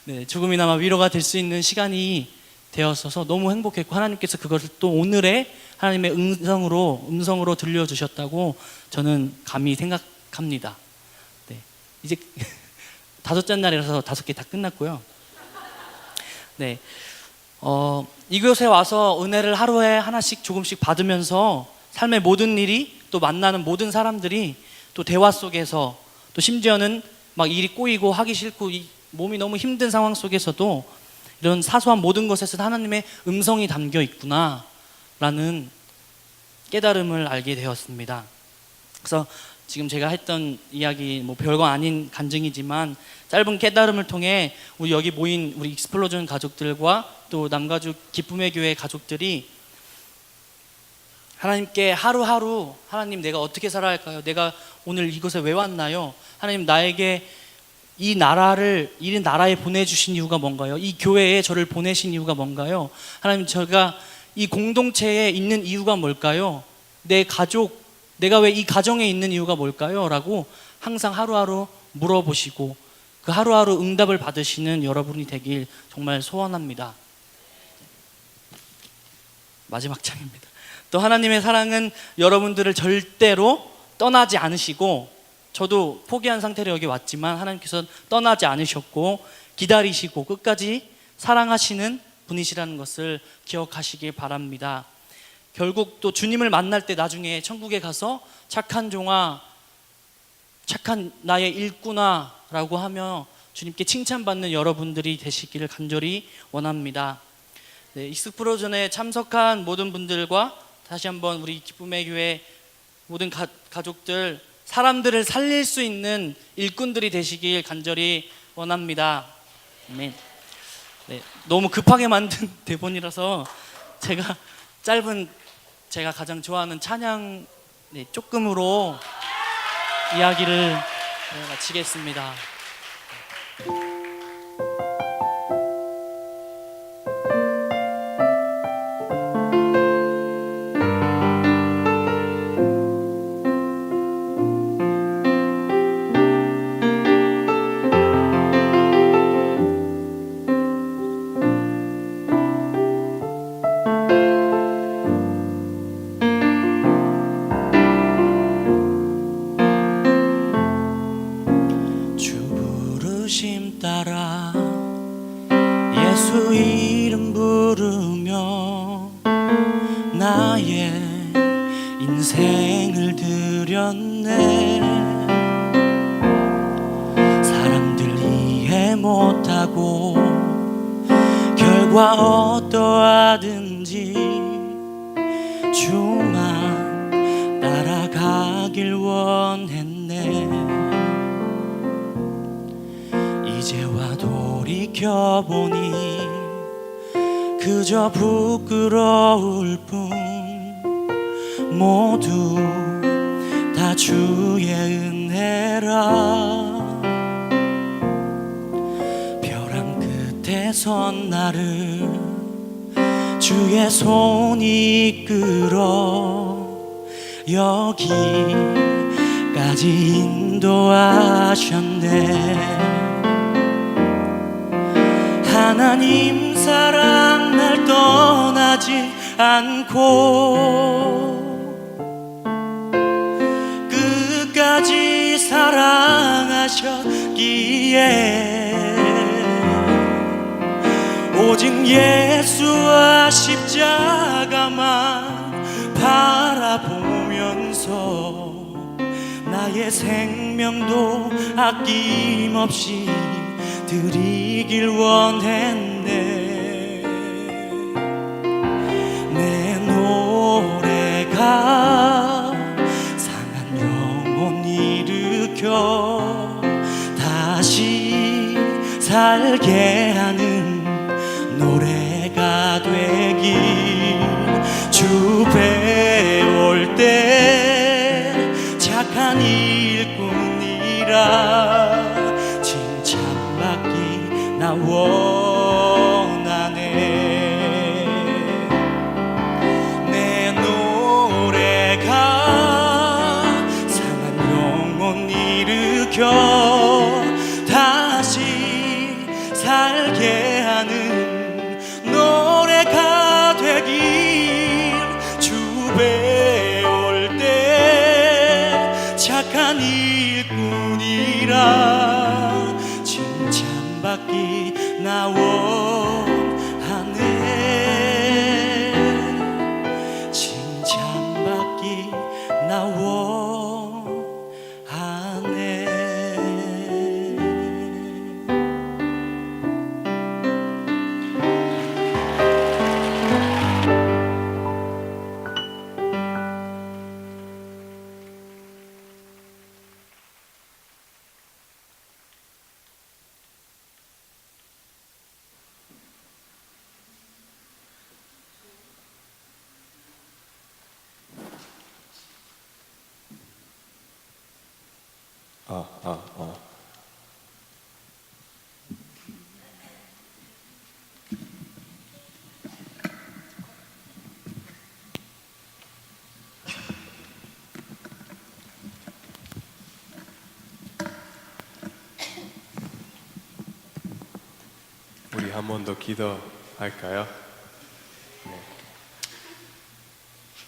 네, 조금이나마 위로가 될 수 있는 시간이 되었어서 너무 행복했고, 하나님께서 그것을 또 오늘의 하나님의 음성으로 들려주셨다고 저는 감히 생각합니다. 네, 이제 5째 날이라서 5개 다 끝났고요. 네, 이곳에 와서 은혜를 하루에 하나씩 조금씩 받으면서 삶의 모든 일이, 또 만나는 모든 사람들이, 또 대화 속에서, 또 심지어는 막 일이 꼬이고 하기 싫고 몸이 너무 힘든 상황 속에서도 이런 사소한 모든 것에서 하나님의 음성이 담겨 있구나 라는 깨달음을 알게 되었습니다. 그래서 지금 제가 했던 이야기, 뭐 별거 아닌 간증이지만 짧은 깨달음을 통해 우리 여기 모인 우리 익스플로전 가족들과 또 남가죽 기쁨의 교회 가족들이 하나님께 하루하루, 하나님 내가 어떻게 살아야 할까요? 내가 오늘 이곳에 왜 왔나요? 하나님 나에게 이 나라에 보내주신 이유가 뭔가요? 이 교회에 저를 보내신 이유가 뭔가요? 하나님, 제가 이 공동체에 있는 이유가 뭘까요? 내 가족, 내가 왜 이 가정에 있는 이유가 뭘까요? 라고 항상 하루하루 물어보시고 그 하루하루 응답을 받으시는 여러분이 되길 정말 소원합니다. 마지막 장입니다. 또 하나님의 사랑은 여러분들을 절대로 떠나지 않으시고, 저도 포기한 상태로 여기 왔지만 하나님께서 떠나지 않으셨고 기다리시고 끝까지 사랑하시는 분이시라는 것을 기억하시길 바랍니다. 결국 또 주님을 만날 때 나중에 천국에 가서 착한 종아, 착한 나의 일꾼아 라고 하며 주님께 칭찬받는 여러분들이 되시기를 간절히 원합니다. 네, 익스플로전에 참석한 모든 분들과 다시 한번 우리 기쁨의 교회 모든 가족들, 사람들을 살릴 수 있는 일꾼들이 되시길 간절히 원합니다. 아멘. 네, 너무 급하게 만든 대본이라서 제가 가장 좋아하는 찬양 조금으로 이야기를 마치겠습니다. 주 부르심 따라 예수 이름 부르며 나의 인생을 드렸네. 사람들 이해 못하고 결과 어떠하든지 주만 따라가길 원했네. 이제와 돌이켜보니 그저 부끄러울 뿐 모두 다 주의 은혜라. 벼랑 끝에 선 나를 주의 손이 이끌어 여기까지 인도하셨네. 하나님 사랑 날 떠나지 않고 끝까지 사랑하셨기에 오직 예수와 십자가만 바라보면서 나의 생명도 아낌없이 드리길 원했네. 내 노래가 상한 영혼 일으켜 다시 살게 하는 노래가 되길. 주 배울 때 착한 일꾼이라 나 원하네. 내 노래가 상한 영혼 일으켜 다시 살게 하는 노래가 되길. 주 배울 때 착한 일꾼이라 받기 나 원하네. 칭찬받기 나 원하네. 우리 한 번 더 기도할까요? 네.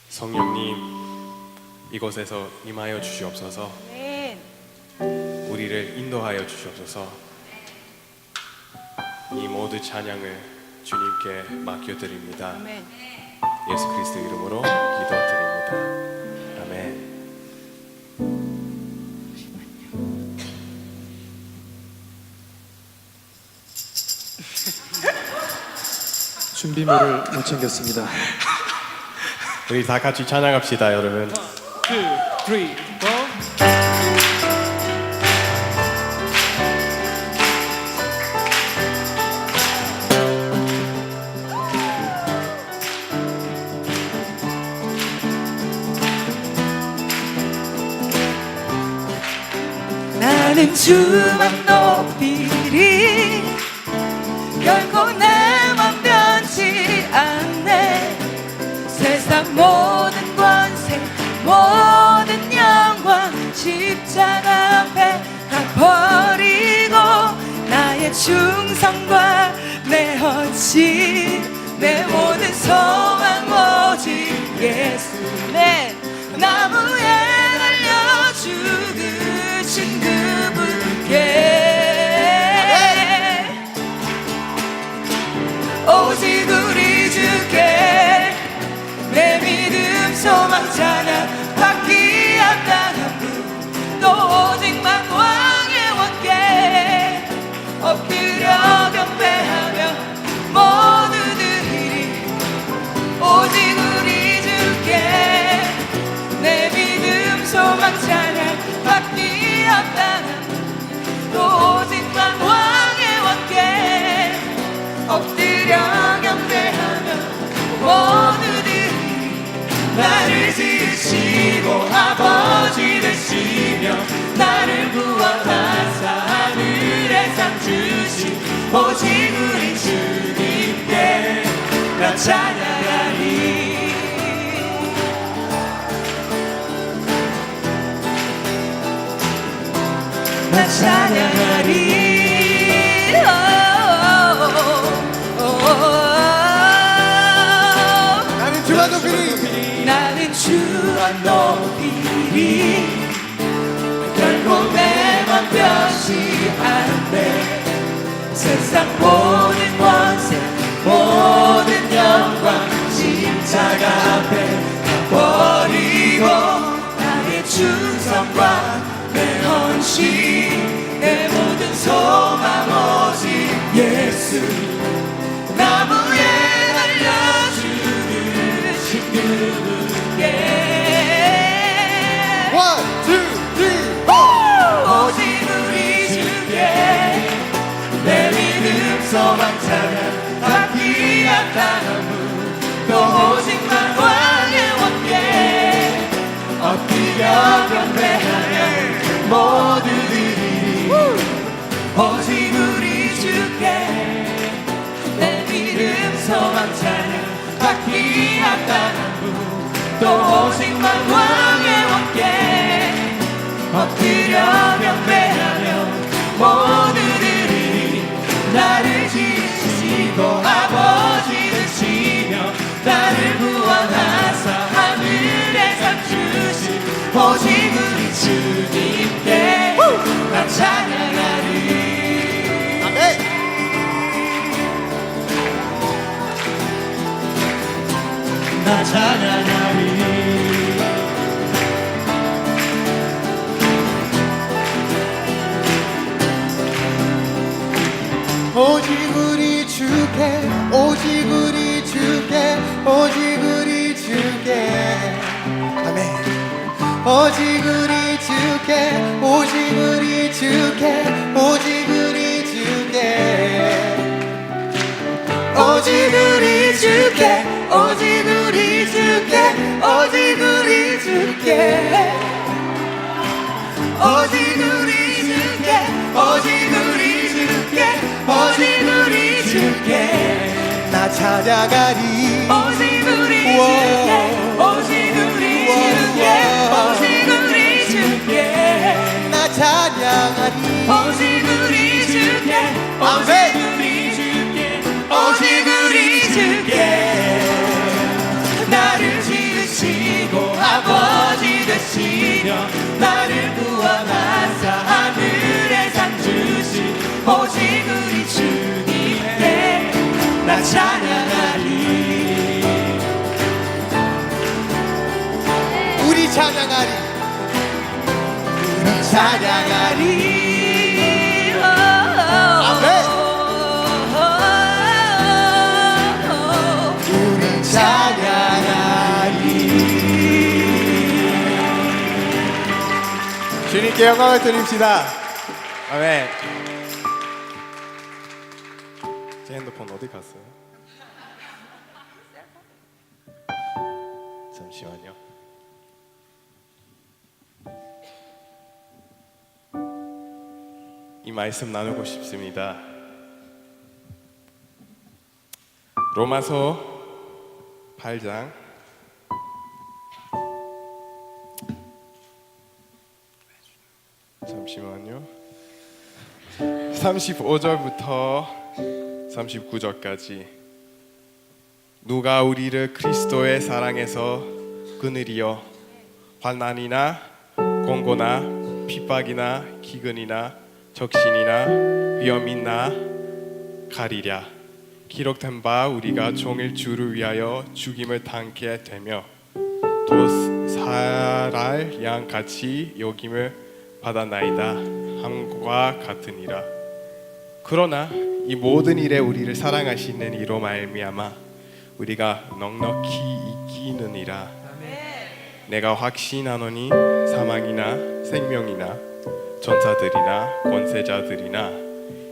성령님, 이곳에서 임하여 주시옵소서. 우리를 인도하여 주시옵소서. 이 모든 찬양을 주님께 맡겨드립니다. 예수 그리스도 이름으로 기도드립니다. 아멘. 준비물을 못 챙겼습니다. 우리 다 같이 찬양합시다, 여러분. 2, 3, 4. 나는 주만 높이리 결코 내 맘 변치 않네 세상 모든 권세 모든 영광 십자가 앞에 다 버리고 나의 충성과 내 헌신 내 모든 소망 오직 예수 내 나무에 달려 죽으신 그분께 오직 우리 주께 내 믿음 소망 찬양 받기 합당한 분또 오직만 왕의 원께 엎드려 경배하며 모두들이 오직 우리 주께 내 믿음 소망 찬양 받기 합당한 또 오직만 왕의 원께 엎드려 경배하며 모두들이 나를 지으시고 아버지 되시며 나를 구원하사 하늘에 상 주신 오직 우리 주님께 나 찬양하리 나 찬양하리 나는 주만 높이리 나는 주만 높이리 결코 내 맘 변치 않네 세상 모든 권세 모든 영광 십자가 앞에 다 버리고 나의 충성과 내 헌신 내 모든 소망 오직 예수 나무에 달려 죽으신 그분께 One, two, three, 오직 우리 주께 내 믿음 소망 찬양 받기 합당한 분또 오직만 왕의 원께 엎드려 경배하며 모두들이 오직 우리 주께 내 믿음 소망 찬양 받기 합당한 분또 오직만 왕의 원께 엎드려 경배하며 모두들이 나를 지으시고 아버지 되시며 나를 구원하사 하늘에 상 주신 오직 우리 주님께 나 찬양하리 아멘. 나 찬양하리 오직 우리 주께 오직 우리 주께 오직 우리 주께 아멘 오직 우리 주께 오직 우리 주께 오직 우리 주께 오직 우리 주께 오직 우리 주께 오직 우리 주께 오직 우리 주께 오직 우리 주께 오직 우리 주께 나 찾아가리 오직 우리 주께 오직 우리 주께 오직 우리 주께 나 찬양하리 오직 우리 주께 오직 우리 주께 오직 우리 주께 나를 지으시고 아버지 되시며 나를 구원하사 하늘에 상 주신 오직 우리 주님께 나 찬양하리 우리 찬양하리 우리 찬양하리 우리 찬양하리 주님께 영광을 드립시다. 아멘. 제 핸드폰 어디 갔어요? 잠시만요. 이 말씀 나누고 싶습니다. 로마서 8장 잠시만요. 35절부터 39절까지 누가 우리를 그리스도의 사랑에서 끊으리요 환난이나 공고나 핍박이나 기근이나 적신이나 위험이나 가리랴 기록된 바 우리가 종일 주를 위하여 죽임을 당케 되며 또 살할 양같이 여김을 받았나이다 함과 같으니라. 그러나 이 모든 일에 우리를 사랑하시는 이로 말미암아 우리가 넉넉히 이기느니라. 내가 확신하노니 사망이나 생명이나 전사들이나 권세자들이나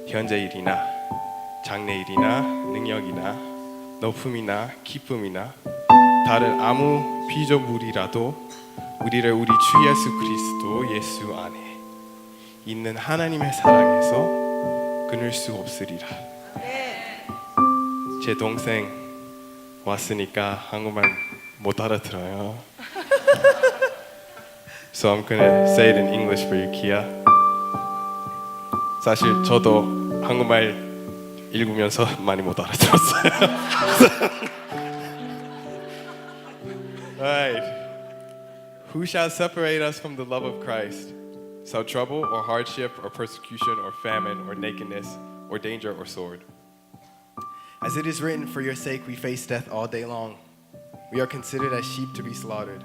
현재일이나 장래일이나 능력이나 높음이나 기쁨이나 다른 아무 피조물이라도 우리를 우리 주 예수 그리스도 예수 안에 있는 하나님의 사랑에서 끊을 수 없으리라. 제 동생 왔으니까 한국말 못 알아들어요. So I'm gonna say it in English for you, Kia. 사실 저도 한국말 읽으면서 많이 못 알아들었어요. Alright. Who shall separate us from the love of Christ? Shall trouble or hardship or persecution or famine or nakedness or danger or sword? As it is written, for your sake we face death all day long. We are considered as sheep to be slaughtered.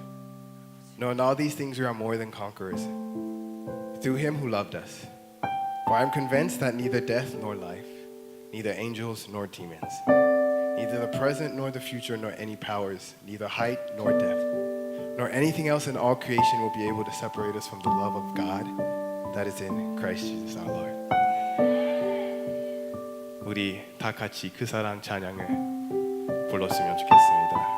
No, in all these things we are more than conquerors through him who loved us. For I am convinced that neither death nor life, neither angels nor demons, neither the present nor the future nor any powers, neither height nor depth, nor anything else in all creation will be able to separate us from the love of God that is in Christ Jesus our Lord. 우리 다 같이 그 사랑 찬양을 불렀으면 좋겠습니다.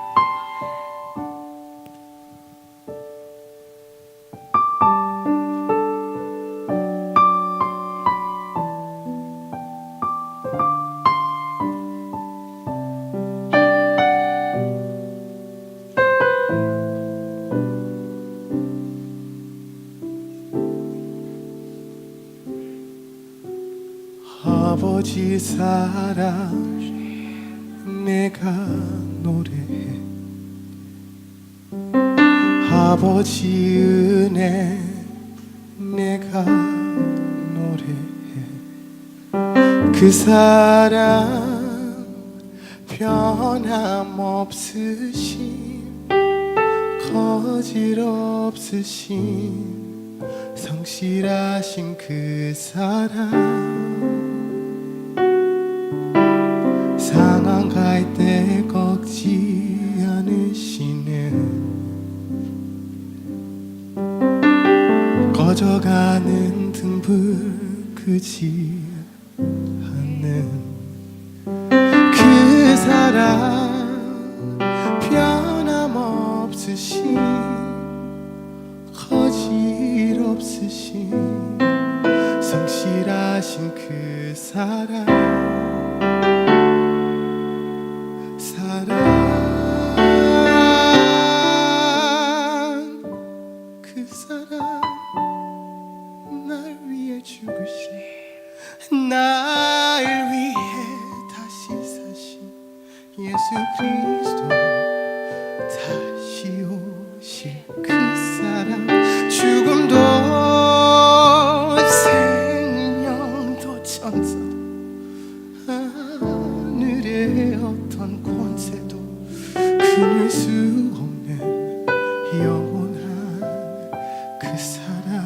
아버지 사랑 내가 노래해 아버지 은혜 내가 노래해 그 사랑 변함없으심 거짓없으심 성실하신 그 사랑 상한 갈때 꺾지 않으시는 꺼져가는 등불 끄지 않는 그 사랑 변함없으신 거짓 없으신 성실하신 그 사랑 그 사랑 날 위해 죽으신 날 위해 다시 사신 예수 그리스도 다시 오실 그 사랑 죽음도 생명도 천사도 하늘의 어떤 권세도 끊을 수 없는 영원한 그 사랑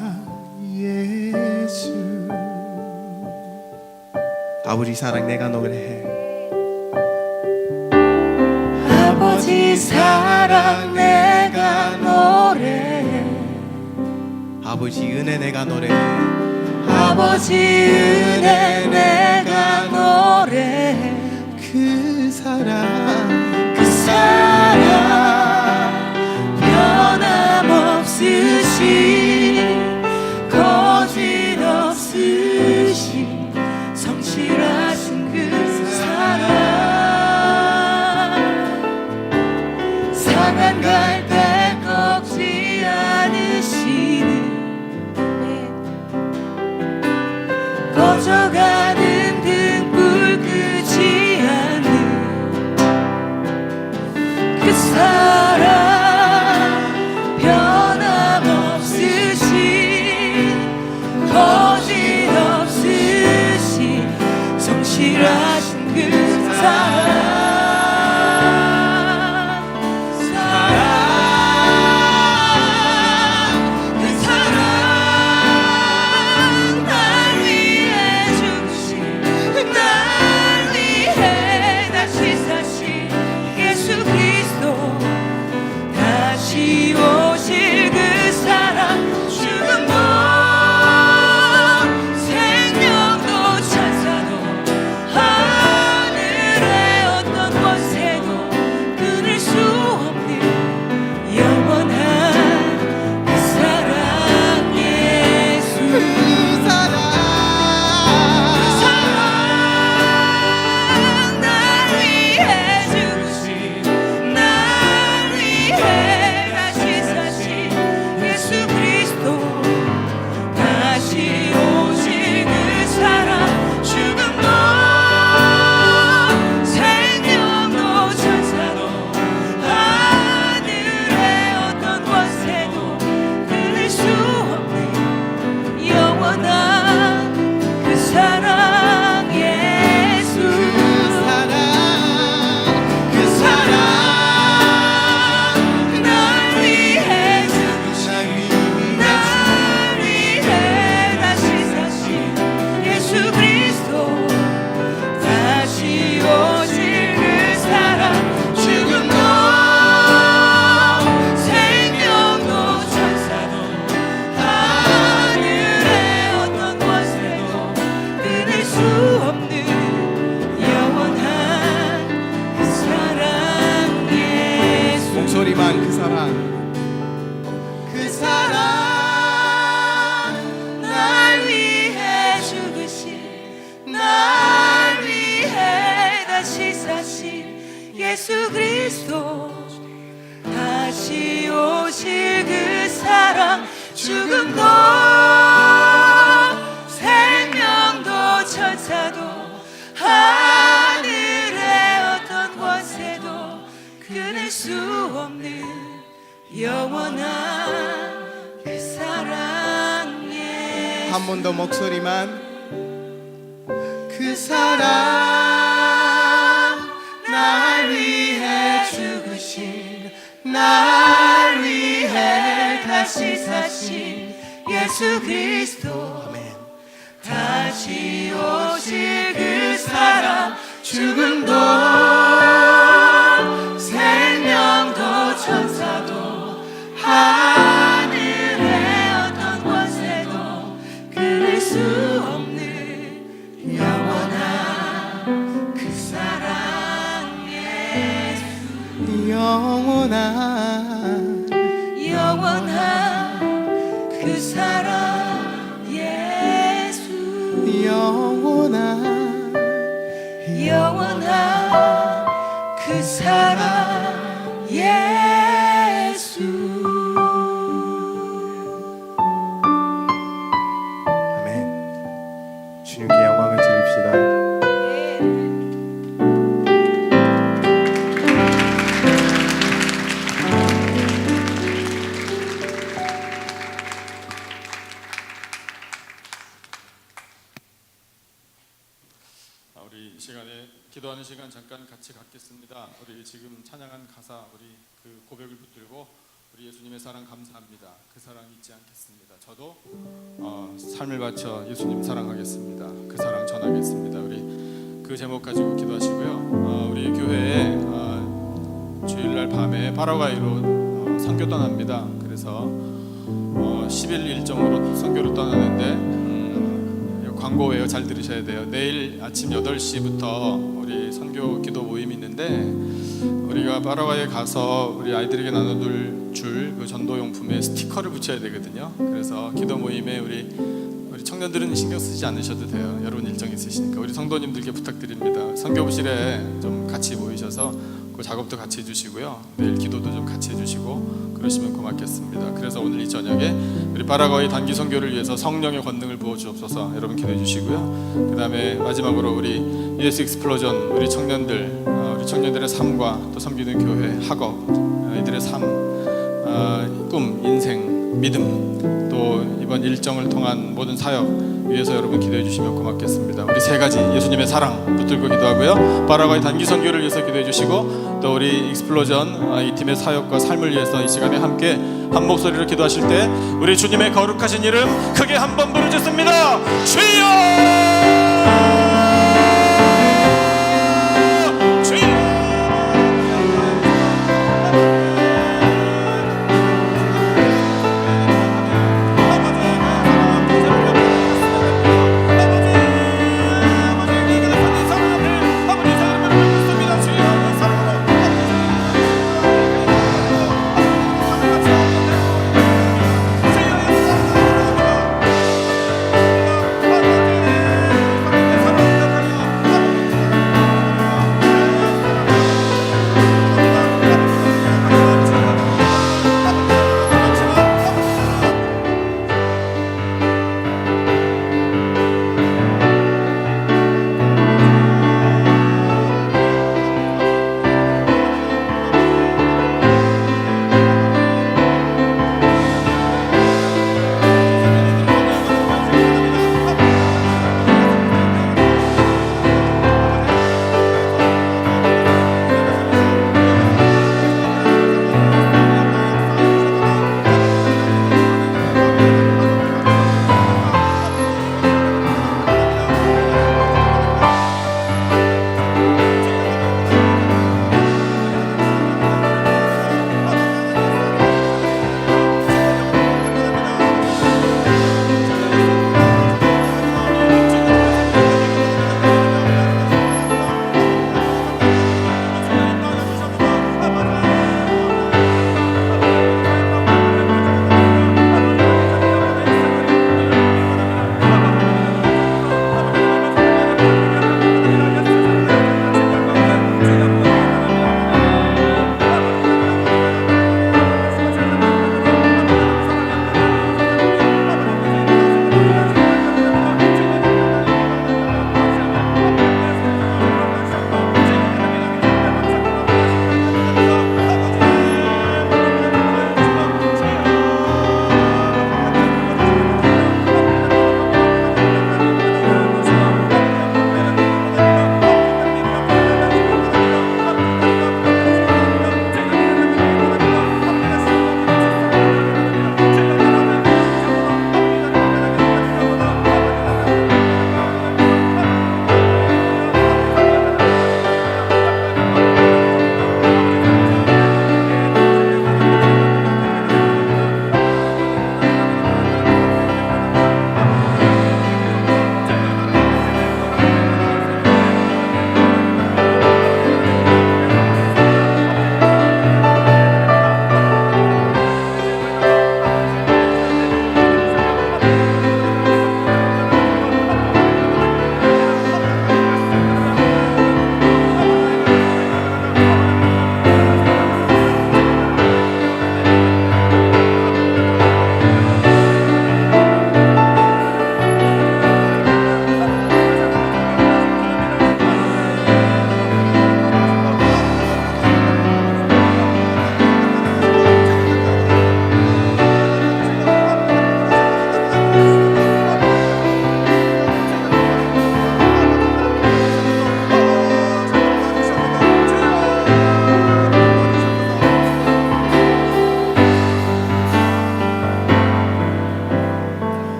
예수. 아버지 사랑 내가 노래해. 아버지 사랑 내가 노래해 아버지 은혜 내가 노래해. 아버지 은혜 내가 노래해 그 사랑 변함없으신 거짓 없으신 꺼져가는 등불 끄지 않는 그 사랑 변함없으신 거짓없으신 성실하신 그 사랑 다시 오실 그 사랑 죽음도 생명도 천사도 하늘의 어떤 권세도 끊을 수 없는 영원한 그 사랑 예수 그 사랑 날 위해 죽으신 날 위해 다시 사신 예수 그리스도 다시 오실 그 사랑 죽음도 생명도 천사도 하늘의 어떤 권세도 끊을 수 없는 영원한 그 사랑 예수 그 사랑 날 위해 죽으신 날 위해 다시 사신 예수 그리스도 다시 오실 그 사랑 죽음도 생명도 천사도 하늘의 어떤 권세도 끊을 수 없는 영원한 그 사랑 예수 목소리만 그 사랑 그 사랑 날 위해 죽으신 날 위해 다시 사신 예수 그리스도 다시 오실 그 사랑 죽음도 생명도 천사도 하늘의 어떤 권세도 끊을 수 없는 영원한 그 사랑 예수 한 번 더 목소리만 그 사랑 날 위해 죽으신 날 위해 다시 사신 예수 그리스도 다시 오실 그 사랑 죽음도 생명도 천사도 하늘의 어떤 권세도 끊을 수 없는 영원한 그 사랑 예수 영원한 영원한 그 사랑 예수 영원한 영원한 그 사랑 예수 아멘. 주님께 영광을 드립시다. 우리 이 시간에 기도하는 시간 잠깐 같이 갖겠습니다. 우리 지금 찬양한 가사 우리 그 고백을 붙들고 우리 예수님의 사랑 감사합니다. 그 사랑 잊지 않겠습니다. 저도 삶을 바쳐 예수님 사랑하겠습니다. 그 사랑 전하겠습니다. 우리 그 제목 가지고 기도하시고요. 우리 교회에 주일날 밤에 파라과이로 선교 떠납니다. 그래서 10일 일정으로 선교를 떠나는데 광고예요. 잘 들으셔야 돼요. 내일 아침 8시부터 우리 선교 기도 모임이 있는데 우리가 파라과이에 가서 우리 아이들에게 나눠줄 그 전도용품에 스티커를 붙여야 되거든요. 그래서 기도 모임에 우리 청년들은 신경 쓰지 않으셔도 돼요. 여러분 일정 있으시니까 우리 성도님들께 부탁드립니다. 선교부실에 좀 같이 모이셔서 그 작업도 같이 해주시고요. 내일 기도도 좀 같이 해주시고 그러시면 고맙겠습니다. 그래서 오늘 이 저녁에 우리 파라과이 단기 선교를 위해서 성령의 권능을 부어 주옵소서. 여러분 기도해 주시고요. 그다음에 마지막으로 우리 ES 익스플로전 우리 청년들의 삶과 또 섬기는 교회, 학업, 이들의 삶, 꿈, 인생, 믿음, 또 이번 일정을 통한 모든 사역 위해서 여러분 기도해 주시면 고맙겠습니다. 우리 세 가지 예수님의 사랑 붙들고 기도하고요. 파라과이 단기 선교를 위해서 기도해 주시고 또 우리 익스플로전 이 팀의 사역과 삶을 위해서 이 시간에 함께 한 목소리로 기도하실 때 우리 주님의 거룩하신 이름 크게 한번 부르짖습니다. 주여!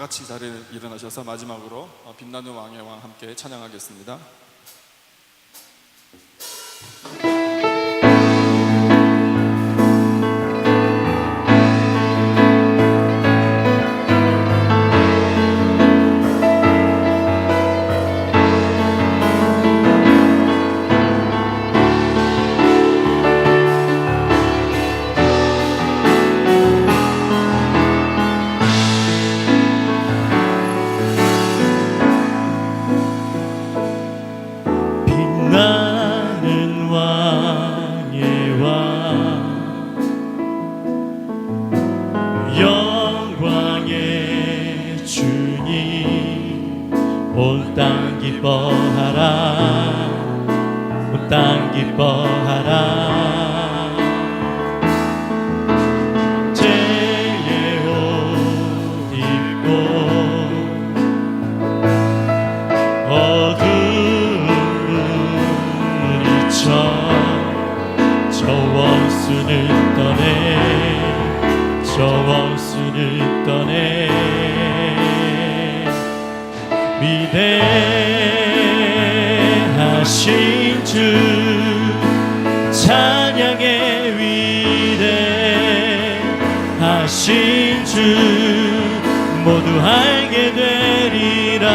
같이 자리에 일어나셔서 마지막으로 빛나는 왕의 왕 함께 찬양하겠습니다. 빛나는 왕 기뻐하라 온 땅 기뻐하라 죄의 옷 입고 어둠을 잊혀 저 원수를 떠내 저 원수를 떠내 위대하신 주 찬양의 위대하신 주 모두 알게 되리라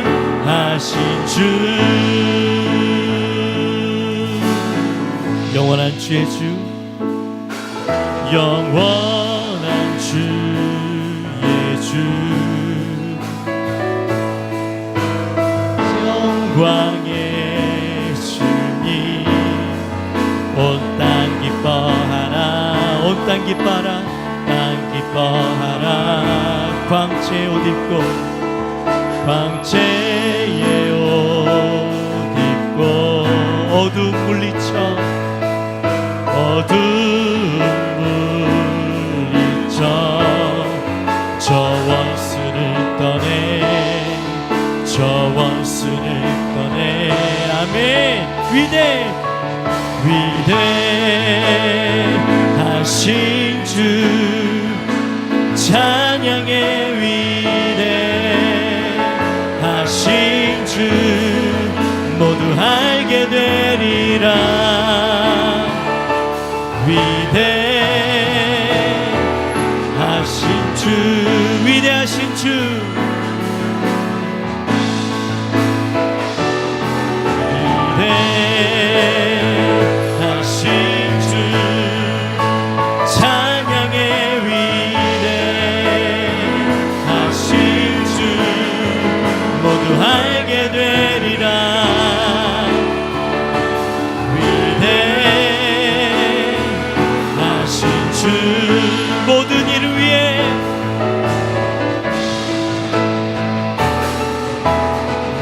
위대하신 주 영원한 주의 주 영원한 주의 주 영광의 주님 온 땅 기뻐하라 온 땅 기뻐하라 땅 기뻐하라 광채 옷 입고 광채의 옷 입고 어둠 물리쳐 어둠 물리쳐 저 원수를 떠내 저 원수를 떠내 아멘 위대하신 주 찬양의 위대하신 주 모두 알게 되리라 위대하신 주 위대하신 주 위대하신 주 찬양의 위대하신 주 모두 알게 되리라 위대하신 주 모든 일을 위해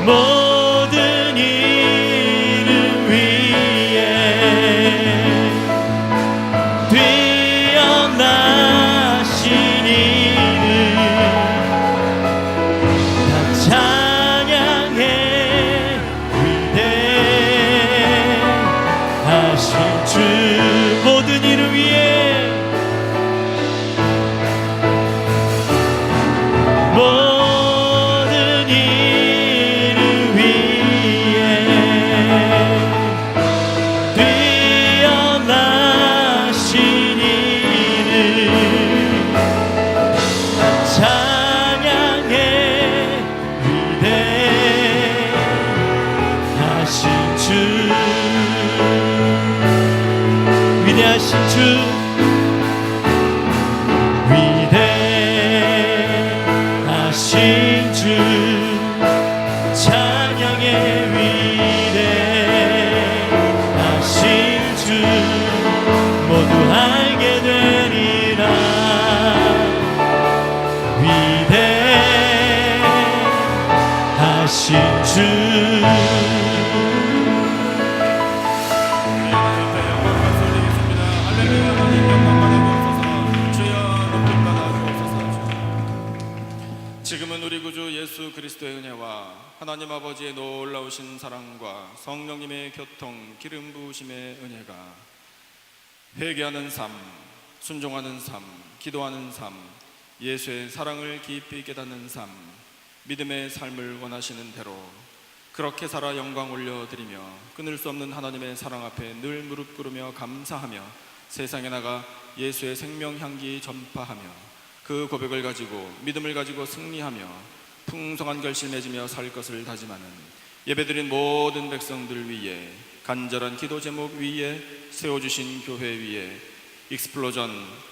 모든 일을 위해 뛰어나신 이를 다 찬양해 위대하신 주 모든 일을 위해 모든 일을 위해 뛰어나신 이를 찬양해 위대하신 주 위대하신 주 위대하신 주 찬양의 위대하신 주 모두 알게 되리라 위대하신 주 지금은 우리 구주 예수 그리스도의 은혜와 하나님 아버지의 놀라우신 사랑과 성령님의 교통 기름 부으심의 은혜가 회개하는 삶, 순종하는 삶, 기도하는 삶, 예수의 사랑을 깊이 깨닫는 삶, 믿음의 삶을 원하시는 대로 그렇게 살아 영광 올려드리며 끊을 수 없는 하나님의 사랑 앞에 늘 무릎 꿇으며 감사하며 세상에 나가 예수의 생명 향기 전파하며 그 고백을 가지고 믿음을 가지고 승리하며 풍성한 결실 맺으며 살 것을 다짐하는 예배드린 모든 백성들 위에 간절한 기도 제목 위에 세워주신 교회 위에 익스플로전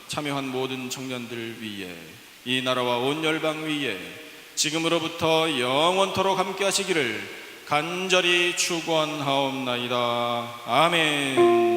참여한 모든 청년들 위에 이 나라와 온 열방 위에 지금으로부터 영원토록 함께 하시기를 간절히 축원하옵나이다. 아멘.